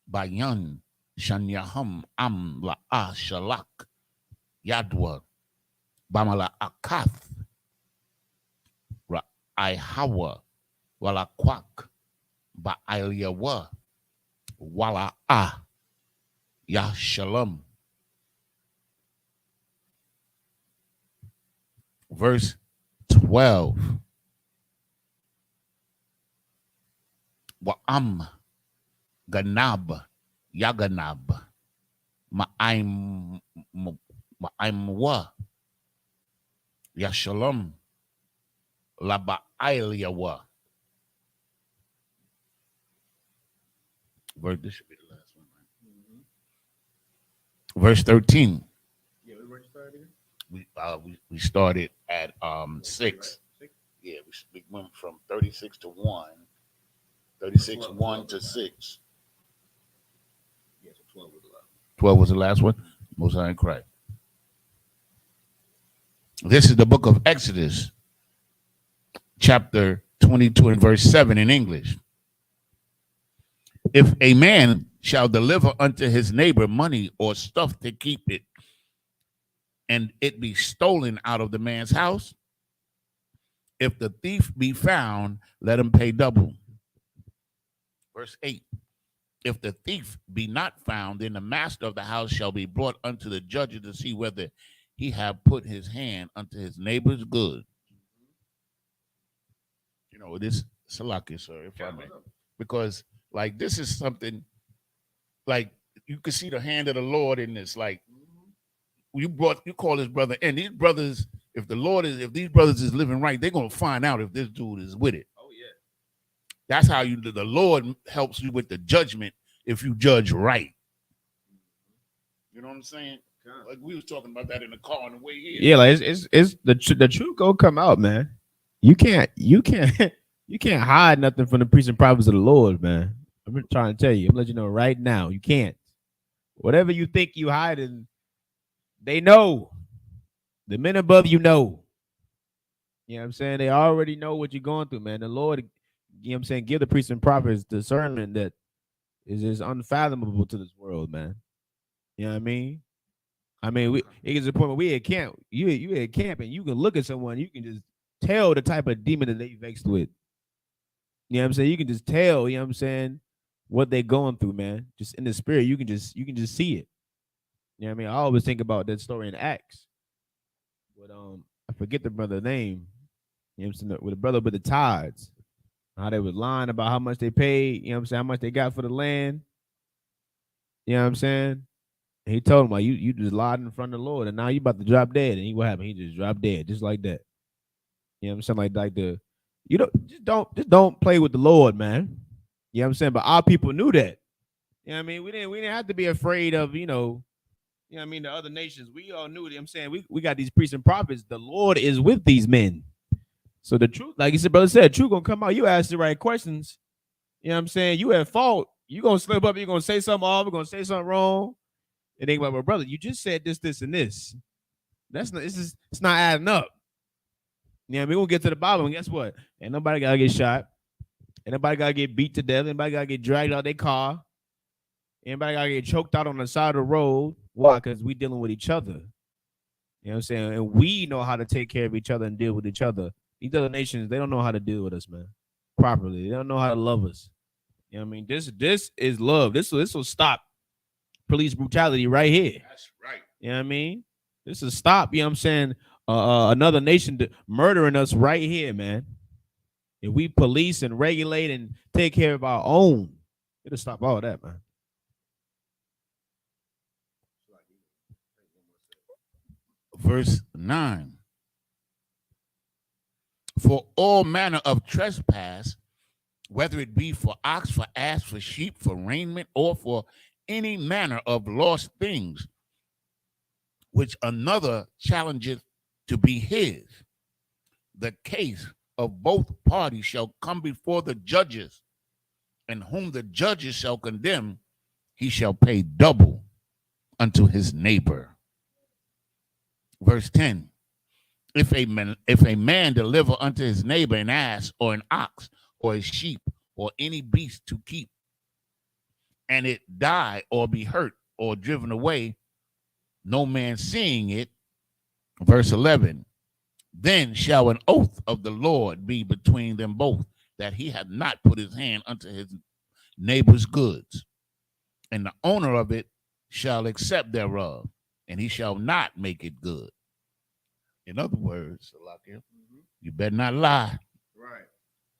Bayan Shanyaham La'ah Shalak Yadwa Bamala Akath Ra'ai Hawa Walakwak Ba'al Yawa Wala'ah Yah Shalom. Verse 12. Wa'am Ganab Yaganab Ma'aim Wa Yashalom Laba'il Yawa. This should be the last one, right? Verse 13. Yeah, we started. We started at 6. Yeah, we went from 36 to 1. 36 1 to 6. Yeah, so 12 was the last. 12 was the last one. Most High in Christ. This is the book of Exodus, chapter 22 and verse 7 in English. If a man shall deliver unto his neighbor money or stuff to keep it, and it be stolen out of the man's house, if the thief be found, let him pay double. Verse 8. If the thief be not found, then the master of the house shall be brought unto the judges to see whether he have put his hand unto his neighbor's good. You know, this Salaki, sir, if I may. Because, like, this is something, like, you can see the hand of the Lord in this. Like, you call this brother, and these brothers, if these brothers is living right, they're going to find out if this dude is with it. Oh, yeah. That's how the Lord helps you with the judgment if you judge right. You know what I'm saying? Like we was talking about that in the car on the way here. Yeah, like it's the truth gonna come out, man. You can't hide nothing from the priests and prophets of the Lord, man. I'm trying to tell you. I'm letting you know right now. You can't. Whatever you think you hiding, they know. The men above you know. You know what I'm saying? They already know what you're going through, man. The Lord, you know what I'm saying, give the priests and prophets discernment that is just unfathomable to this world, man. You know what I mean? It gets to the point where we at camp. You at camp and you can look at someone, you can just tell the type of demon that they vexed with. You know what I'm saying? You can just tell, you know what I'm saying, what they're going through, man. Just in the spirit, you can just see it. You know what I mean? I always think about that story in Acts. But I forget the brother's name. You know what I'm saying? With the brother with the tithes. How they was lying about how much they paid, you know what I'm saying, how much they got for the land. You know what I'm saying? And he told him, like, you just lied in front of the Lord, and now you about to drop dead. And what happened? He just dropped dead, just like that. You know what I'm saying? Like don't play with the Lord, man. You know what I'm saying? But our people knew that. You know what I mean? We didn't have to be afraid of, you know what I mean, the other nations. We all knew it. I'm saying we got these priests and prophets. The Lord is with these men. So the truth, like you said, brother said, truth gonna come out. You ask the right questions. You know what I'm saying? You at fault. You gonna slip up, you're gonna say something off, you're gonna say something wrong. And they go, well, brother, you just said this, and this. It's not adding up. You know what I mean? We'll get to the Bible, and guess what? Ain't nobody gotta get shot. Ain't nobody gotta get beat to death. Anybody gotta get dragged out their car. Anybody gotta get choked out on the side of the road. Why? Because we dealing with each other. You know what I'm saying? And we know how to take care of each other and deal with each other. These other nations, they don't know how to deal with us, man, properly. They don't know how to love us. You know what I mean? This is love. This will stop police brutality right here. That's right. You know what I mean? This is stop, you know what I'm saying, another nation murdering us right here, man. If we police and regulate and take care of our own, it'll stop all that, man. Verse 9. For all manner of trespass, whether it be for ox, for ass, for sheep, for raiment, or for any manner of lost things, which another challengeth to be his, the case of both parties shall come before the judges, and whom the judges shall condemn, he shall pay double unto his neighbor. Verse 10. If a man deliver unto his neighbor an ass or an ox or a sheep or any beast to keep, and it die or be hurt or driven away, no man seeing it, verse 11, then shall an oath of the Lord be between them both, that he hath not put his hand unto his neighbor's goods, and the owner of it shall accept thereof, and he shall not make it good. In other words, you better not lie. Right.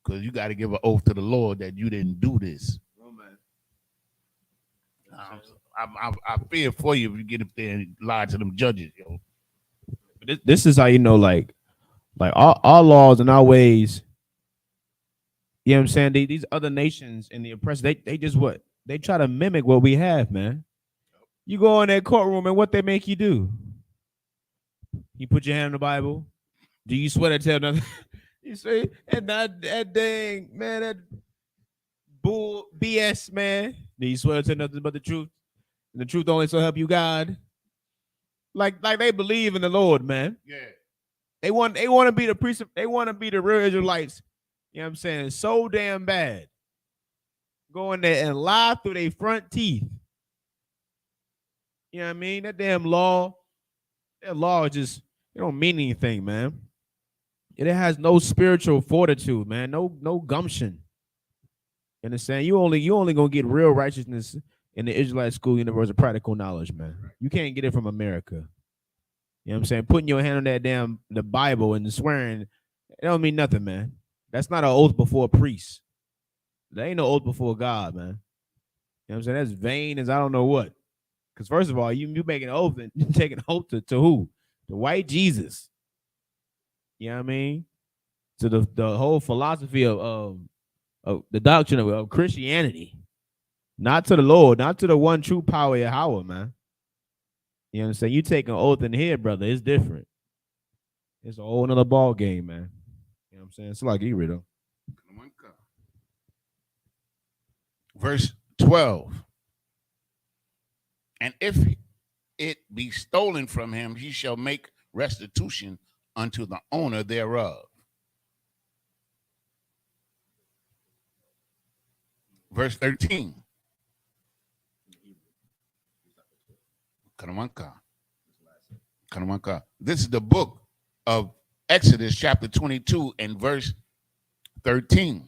Because you got to give an oath to the Lord that you didn't do this. Oh, man. I fear for you if you get up there and lie to them judges, yo. This is how you know, like our laws and our ways. You know what I'm saying? These other nations and the oppressed, they just what? They try to mimic what we have, man. You go in that courtroom and what they make you do? You put your hand on the Bible. Do you swear to tell nothing? You say, and that dang, man, that bull BS, man. Do you swear to tell nothing but the truth? And the truth only so help you God. Like they believe in the Lord, man. Yeah. They want to be the priest. They want to be the real Israelites. You know what I'm saying? So damn bad. Go in there and lie through their front teeth. You know what I mean? That law is just, it don't mean anything, man. It has no spiritual fortitude, man. No gumption. You understand? You only gonna get real righteousness in the Israelite school universe of practical knowledge, man. You can't get it from America. You know what I'm saying? Putting your hand on that the Bible and swearing, it don't mean nothing, man. That's not an oath before a priest. There ain't no oath before God, man. You know what I'm saying? That's vain as I don't know what. Because first of all, you making an oath and taking an oath to who? The white Jesus. You know what I mean? To the whole philosophy of the doctrine of Christianity. Not to the Lord, not to the one true power Yahweh, man. You know what I'm saying? You take an oath in here, brother, it's different. It's a whole nother ball game, man. You know what I'm saying? It's like though. Verse 12. And if it be stolen from him, he shall make restitution unto the owner thereof. verse 13. This is the book of Exodus chapter 22 and verse 13.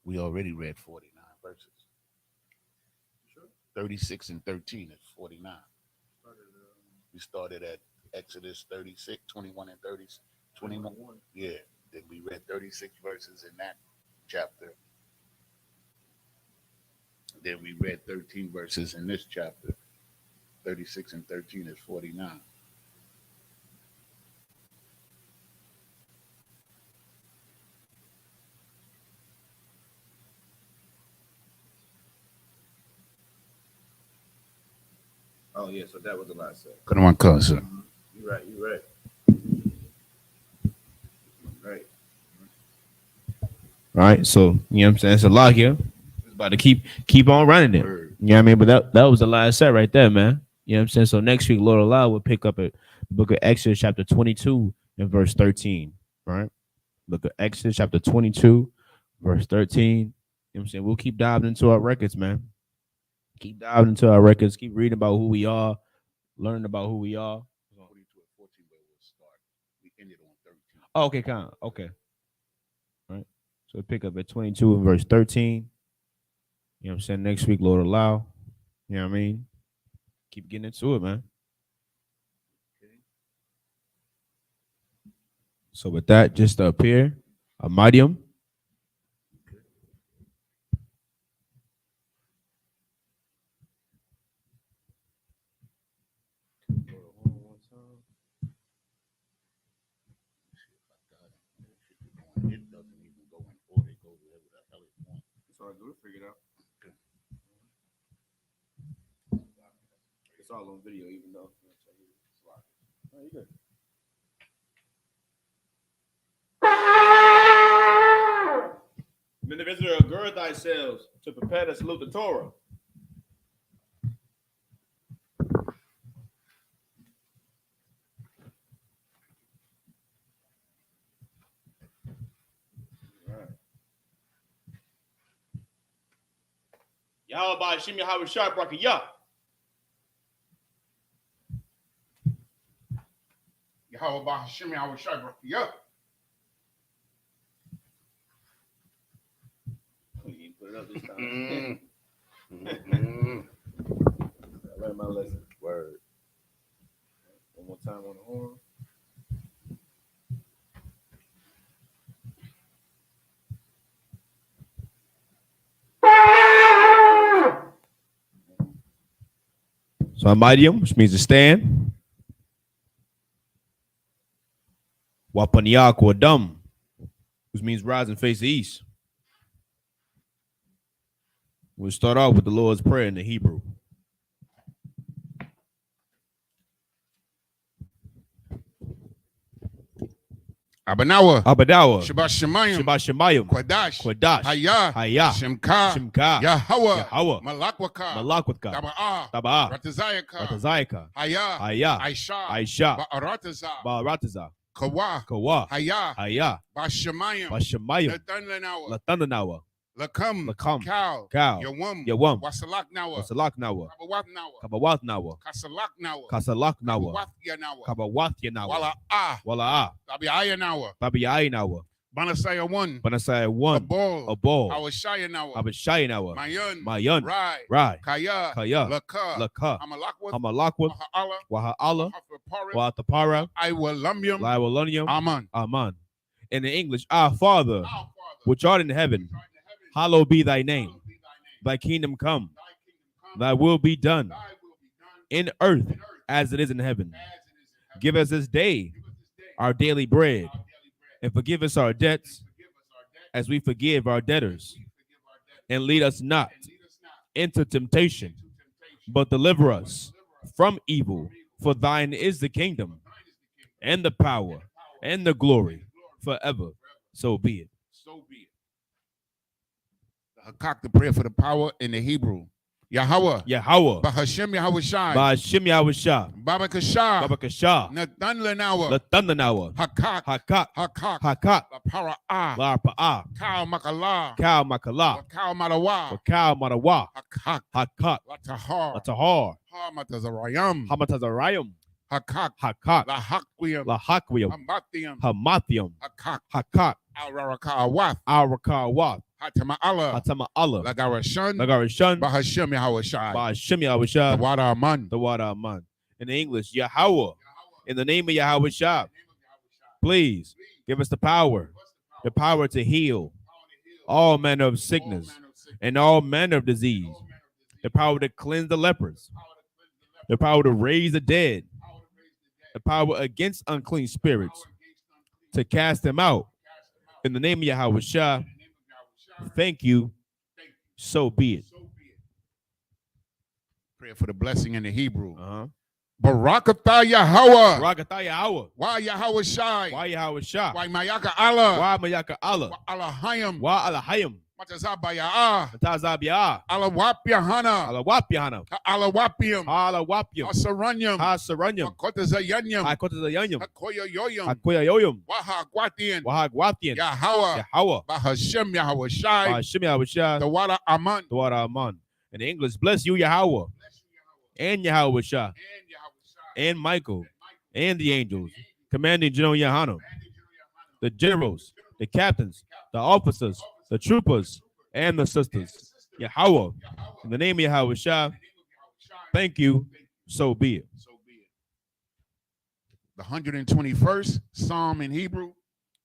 We already read 49 verses. 36 and 13 is 49. We started at Exodus 36, 21 and 30, 21. Yeah, then we read 36 verses in that chapter. Then we read 13 verses in this chapter. 36 and 13 is 49. Oh, yeah, so that was the last set. Come on, sir. You're right, you're right. Right. All right, so, you know what I'm saying? It's a lot here. It's about to keep on running it. You know what I mean? But that was the last set right there, man. You know what I'm saying? So next week, Lord Allah, we'll pick up at the book of Exodus chapter 22 and verse 13, right? Book of Exodus chapter 22, verse 13. You know what I'm saying? We'll keep diving into our records, man. Keep diving into our records. Keep reading about who we are, learning about who we are. Oh, okay, kind of. Okay. All right. So we'll pick up at 22 and verse 13. You know what I'm saying? Next week, Lord allow. You know what I mean? Keep getting into it, man. So with that, just up here, a medium. It doesn't even go in order. It goes wherever the hell it wants. It's all good. Figure it out. It's all on video, even though. Oh, you good. When the visitor, gird thyself to prepare to salute the Torah. Yahweh by Hashem Yahweh Shah Brakiyah. Yahweh by Hashem Yahweh Shah Brakiyah. We didn't put it up this time. I learned my lesson. Word. One more time on the horn. So Amidium, which means to stand. Wapaniyak or dumb, which means rise and face the east. We'll start off with the Lord's Prayer in the Hebrew. Abanawa. Shabbat Shemayim. Quadash. Hayah. Shemka. Yahweh. Malakwaka. Taba'ah. Ratazayaka. Hayah. Aisha. Ba'arataza. Kawa. Hayah. Bashamayim. Latandanawa. Lakam. Cow. Yawam. Wasalak Nawa. Kabawat Nawa. Kasalak Nawa. Kabawathya Nawa. Wala. Tabiaya Nawa. Banasaya one. A ball. Awashaya Nawa. Mayan. Rai. Kaya. Laka. Hamalakwat. Waha'ala. Watapara. Iwalumyum. Aman. In the English, our Father, which art in heaven, hallowed be thy name. Thy kingdom come. Thy will be done in earth as it is in heaven. Give us this day our daily bread, and forgive us our debts as we forgive our debtors. And lead us not into temptation, but deliver us from evil. For thine is the kingdom, and the power, and the glory, forever. So be it. Hakak, the prayer for the power in the Hebrew. Yahweh. Yahweh. Bahashem Yahweh Shai. Ba'ashem Yahushua. Baba Kasha. Baba Kasha. Nathan Lenawa. The thunder now. Hakak. Hakak. Hakak. Hakak. La Para'ah. La Pa'a. Kau Makala. Cow Makala. Kau Malawa. Cow Madawa. Hakak. Hakak. La Tahar. Latahar. Hamatazarayam. Hamatazarayim. Hakak. Hakak. La Hakwiyam. La Hakwiyam. Hamathiam. Hamathium. Hakak. Hakak. Al Raraka Wath. Arakar Wath. Hatama Allah. Hatama Allah. Lagarashan. Lagarishan. Bahashem Yahweh Shai. Ba'ashem Yahushua. Wada Aman. The water Aman. In English, Yahweh. In the name of Yahweh Shah. Please give us the power to heal all manner of sickness and all manner of disease, the power to cleanse the lepers, the power to raise the dead, the power against unclean spirits, to cast them out. In the name of Yahweh Shah, thank you, so be it. Pray for the blessing in the Hebrew. Uh-huh. Barakatah Yahweh. Barakatah Yahweh. Why Yahweh Shai? Why Yahweh Shah? Why Mayaka Allah? Why Mayaka Allah? Why Allahayim? Why Alahayim? Matazabaya. Matazabiyah. Alawap Yahana. Alawapyahana. Alawapium. Alawapyam. Asaranyam. Hasaranyam. Makotazayanyam. Hakotazayanyam. Hakoya Yoyam. Hakoya Yoyam. Wahagwatian. Wahagwathian. Yahweh. Yahweh. Bahashem Yahweh Shai. Ba'ashem Yahweh Shah. The Wada Aman. The water Aman. In English, bless you, Yahweh. And Yahweh Shah. And Michael. And the angels. Commanding General Yahana. The generals. The captains. The officers. The troopers. And the sisters. Yahweh. In the name of Yahweh Shah. Thank you. So be it. The 121st Psalm in Hebrew.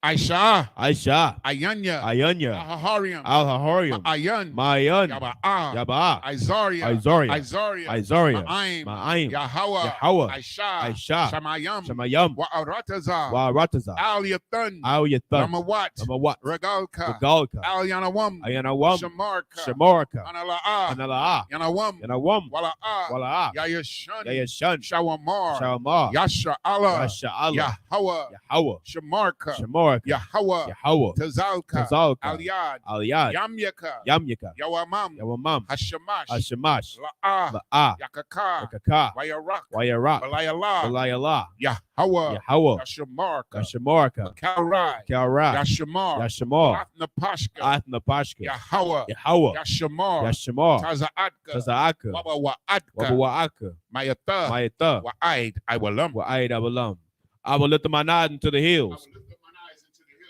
Aisha. Aisha. Ayanya. Ayanya. Ahahariam. Al-Hahariam. Ayan. Mayan. Yaba'ah. Yaba'ah. Izaria. Izaria. Izaria. Izaria. Ma'aim. Ma'aim. Yahweh. Yahweh. Aisha. Aisha. Shamayam. Shamayam. Wa'arataza. Wa'arataza. Al Yathan. Al Yathan. Lamawat. Lamawat. Regalka. Regalka. Al Yanawam. Ayanawam. Shamarka. Shamarka. Anala'ah. Anala'ah. Yanawam. Yanawam. Wala'ah. Wala'ah. Yayashan. Yayashan. Shawamar. Shawamar. Yasha Allah. Yasha Allah. Yahweh. Yahweh. Shamarka. Shamarka. Yahweh. Yahweh. Tazalka. Tazalka. Aliyad. Aliyad. Yamyaka. Yamyaka. Yawamam. Yawamam. Hashamash. Hashamash. La'ah. La'ah. Yakaka. Yakaka. Wayarak. Wayarak. Balayala. Balayala. Yahweh. Yahweh. Yashamarka. Yashamarka. Kalrai. Kalrai. Yashamar. Yashamar. Atnapashka. Athnapashka. Yahweh. Yahweh. Yashamar. Yashamar. Tazaatka. Tazaaka. Wabawaatka. Wabawa'aka. Mayata. Mayata. Wa'aid. Iwalam. Wa'aid Abalam. I will lift up my eyes into the hills,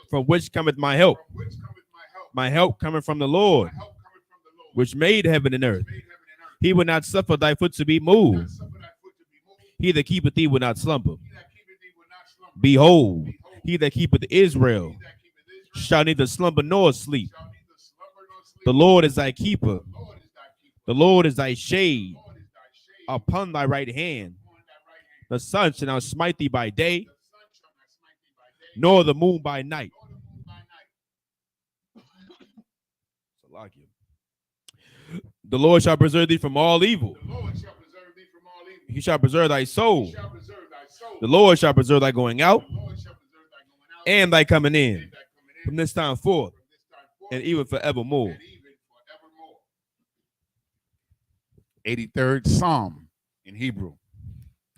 from which cometh my help. My help coming from the Lord, which made heaven and earth. He will not suffer thy foot to be moved. He that keepeth thee will not slumber. Behold, he that keepeth Israel shall neither slumber nor sleep. The Lord is thy keeper. The Lord is thy shade upon thy right hand. The sun shall not smite thee by day, nor the moon by night. The Lord shall preserve thee from all evil. He shall preserve thy soul. The Lord shall preserve thy going out and thy coming in from this time forth and even forevermore. 83rd Psalm in Hebrew.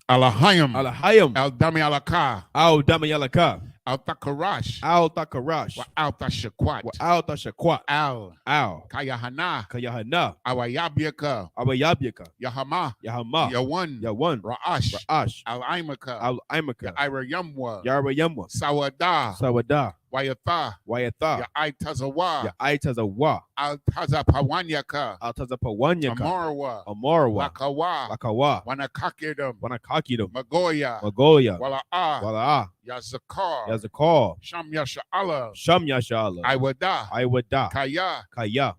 Alahayim. Alahayim. Al Dami Alaka. Al Dami Alaka. Al Takarash. Al Takarash. Wa Al Tashakwat. Wa Al Tashakwat. Al. Al. Kayahana. Kayahana. Awayabyaka. Awayabyaka. Yahama. Yahama. Yawan. Yawan. Ra'ash. Ra'ash. Al Imaka. Al Imaka. Yaira Yamwa. Yara Yamwa. Sawada. Sawada. Wayatha. Wayatha. Yaitazawa. Yaitazawa. Al Tazapawanyaka. Al Tazapawanyaka. Amarwa. Amarwa. Lakawa. Lakawa. Wanakakidam. Wanakakidam. Magoya. Magoya. Wala'a. Wala'a. Yazakar. Yazakar. Sham Yasha'ala. Sham Yasha'ala. Iwada. Iwada. Kaya. Kaya.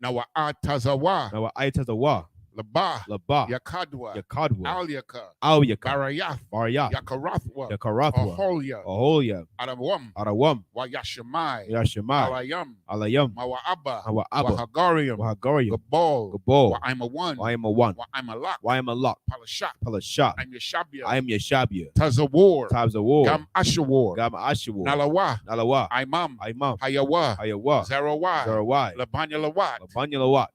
Nawa'atazawa. Nawa'itazawa. Laba. Laba. Yakadwa. Yakadwa. Alyaka. Alyaka. Barayath. Baryath. Yakarathwa. Yakarathwa. Aholia. Aholia. Adawam. Arawam. Wayashamai. Yashemai. Alayam. Alayam. Mawa'aba. Mawa'aba. Wahagariam. Wahagariam. Gabal. Gabal. Wa'ima I am a one. Wa'ima I am a lock. Palashak. Palashah. I'm Yeshabia. I am Yeshabia. Tazawar. Times of war. Gam Ashawar. Gam Ashawar. Nalawa. Nalawa. Imam. Imam. Hayawa. Hayawa. Zerawai. Zerawai. Labanya Lawat. Labanya Lawat.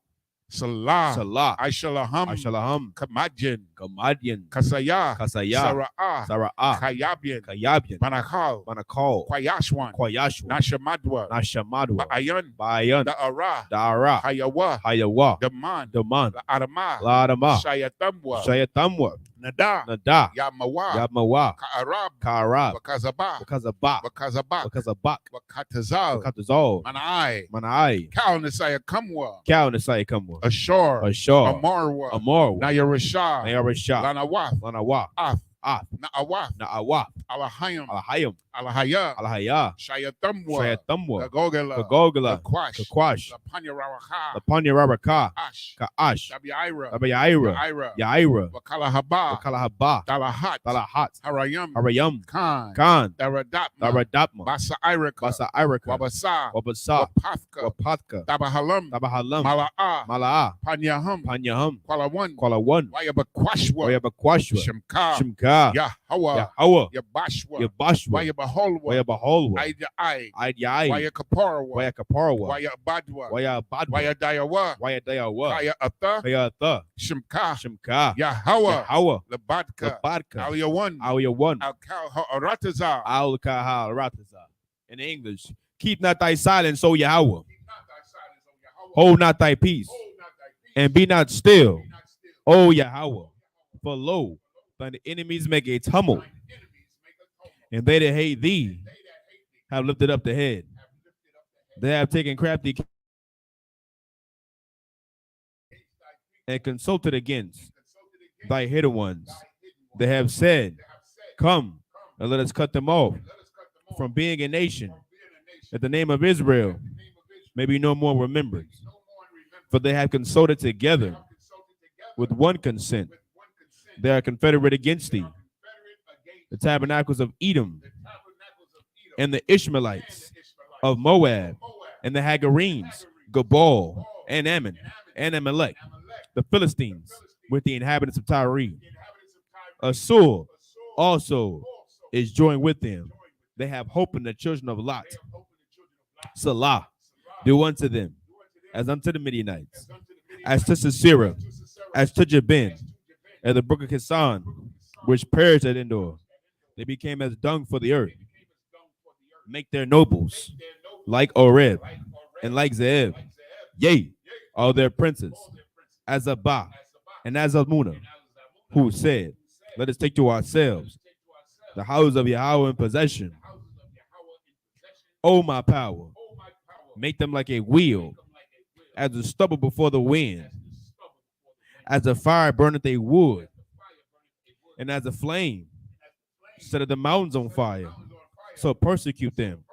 Salah. Salah. Aishalaham. Aishalaham. Kamadjan. Kamadyan. Kasaya. Kasaya. Sara'ah. Sara'ah. Kayabyan. Kayabyan. Manakal. Manakal. Kwayashwan. Kwayashwa. Nashamadwa. Nashamadwa. Ba'ayan. Bayan. Da'ara. Dara. Hayawa. Hayawa. Daman. Daman. La'arama. Ladama. Shayatamwa. Shayatamwa. Nada. Nada. Yamawa. Yamawa. Ka'arab. Karab. Wakazaba. Wakazabak. Wakazabak. Wakazabak. Wakatazal. Wakatazal. Manai. Manai. Kal Nisaya Kamwa. Cow Nasai Kamwa. Ashore. Ashar. Amarwa. Amor. Nayarashah. Nayarashah. Lanawaf. Lanawa. Af. Af. Na'awaf. Na'awa. Alahayam. Alahayam. Alahaya. Alahaya. Shayatamwa. Shayatamwa. Gagogala. Kagogala. Kakwash. Kakwash. Lapanyarawaha. Lapanyarabaka. Ash. Ka'ash. Tabiaira. Abayaira. Yaira. Yaira. Wakalahaba. Wakalahaba. Dalahat. Talahat. Harayam. Harayam. Khan. Khan. Daradapma. Daradapma. Basa Irika. Basa Irika. Wabasa. Wabasa. Wapathka. Wapatka. Tabahalam. Tabahalam. Mala'a. Mala'a. Panyaham. Panyaham. Kwalawan. Kwalawan. Wayabakwashwa. Wayabakwashwa. Shimka. Shimka. Yahwa. Yahwa. Yabashwa. Yabashwa. Wayabaholwa. Wayabaholwa. Aidai. Aidiyai. Wayakaparwa. Wayakaparwa. Wayabadwa. Wayabadwa. Wayadayawa. Wayadayawa. Kaya Atha. Kayatha. Shimka. Shimka. Yahwa. Yahwa. Labadka. Labadka. Aliyawan. Aliyawan. Al-Rataza. Al-Kahal Rataza. In English, keep not thy silence, O Yahweh. Hold not thy peace, and be not still, O Yahweh. For lo, thine enemies make a tumult, and they that hate thee have lifted up the head. They have taken crafty and consulted against thy hidden ones. They have said, come, and let us cut them off from being a nation, that the name of Israel may be no more remembered. For they have consulted together with one consent. They are confederate against thee. The tabernacles of Edom, and the Ishmaelites of Moab, and the Hagarenes, Gabal, and Ammon, and Amalek, the Philistines, with the inhabitants of Tyre. Assur also is joined with them. They have hope in the children of Lot. Salah, do unto them as unto the Midianites, as to Sisera, as to Jabin, at the brook of Kisan, which perished at Endor. They became as dung for the earth. Make their nobles like Oreb and like Zeeb. Yea, all their princes, as Abba and as Almuna, who said, let us take to ourselves the house of Yahweh in possession. O my power, make them like a wheel, as the stubble before the wind, as the fire burneth a wood, and as a flame set the mountains on fire. So persecute them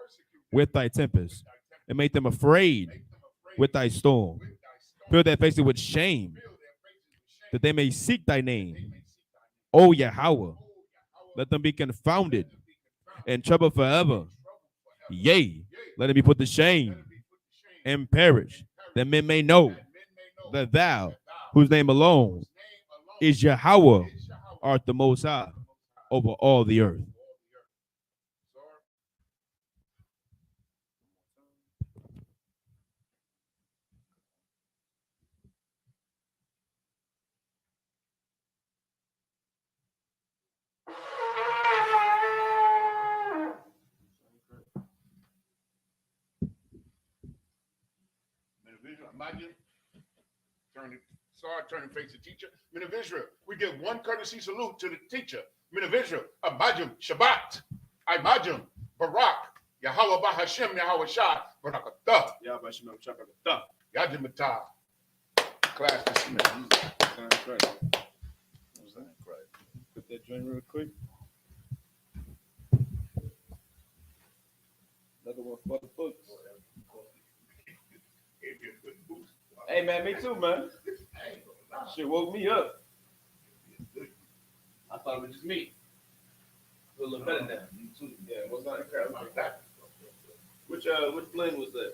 with thy tempest, and make them afraid with thy storm. Fill their faces with shame, that they may seek thy name. O Yahweh, let them be confounded and troubled forever. Yea, let them be put to shame and perish, that men may know that thou, whose name alone is Yahweh, art the Most High over all the earth. Turn and face the teacher. Men of Israel, we give one courtesy salute to the teacher. Men of Israel, Abajim, Shabbat, Ibajim, Barak, Yahweh Bahashem, Yahweh Shah, Barakatah, Yajimatah. Class dismissed. Put that joint real quick. Another one for the books. Hey man, me too, man. Shit woke me up. I thought it was just me. A little better now. Yeah, what's not that? Which blend was that?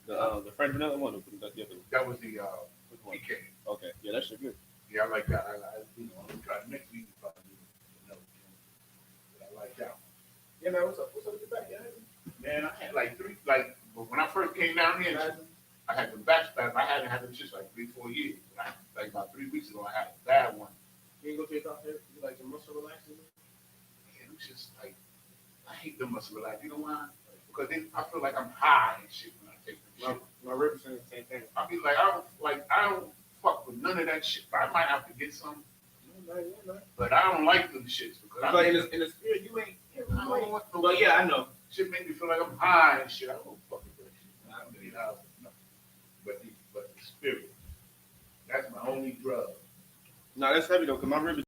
The French vanilla one or the other one? That was the PK. Okay, yeah, that shit good. Yeah, I like that. I'm trying to make these. I like that. Yeah, man, what's up with your back? Man, I had like three, but when I first came down here, I had the back spasm. I hadn't had them shits like 3-4 years. Like about 3 weeks ago, I had a bad one. You ain't go to your doctor? You like your muscle relaxing? Man, it's just like, I hate the muscle relax. You know why? Because then I feel like I'm high and shit when I take the shit. My ribs saying the same thing. I be like, I don't fuck with none of that shit. But I might have to get some. But I don't like them shits because but in the spirit, you ain't. I don't want no. Well, yeah, I know. Shit make me feel like I'm high and shit. I don't fuck with that shit. I don't need out. But the spirit, that's my only drug. No, that's heavy though, because my ribs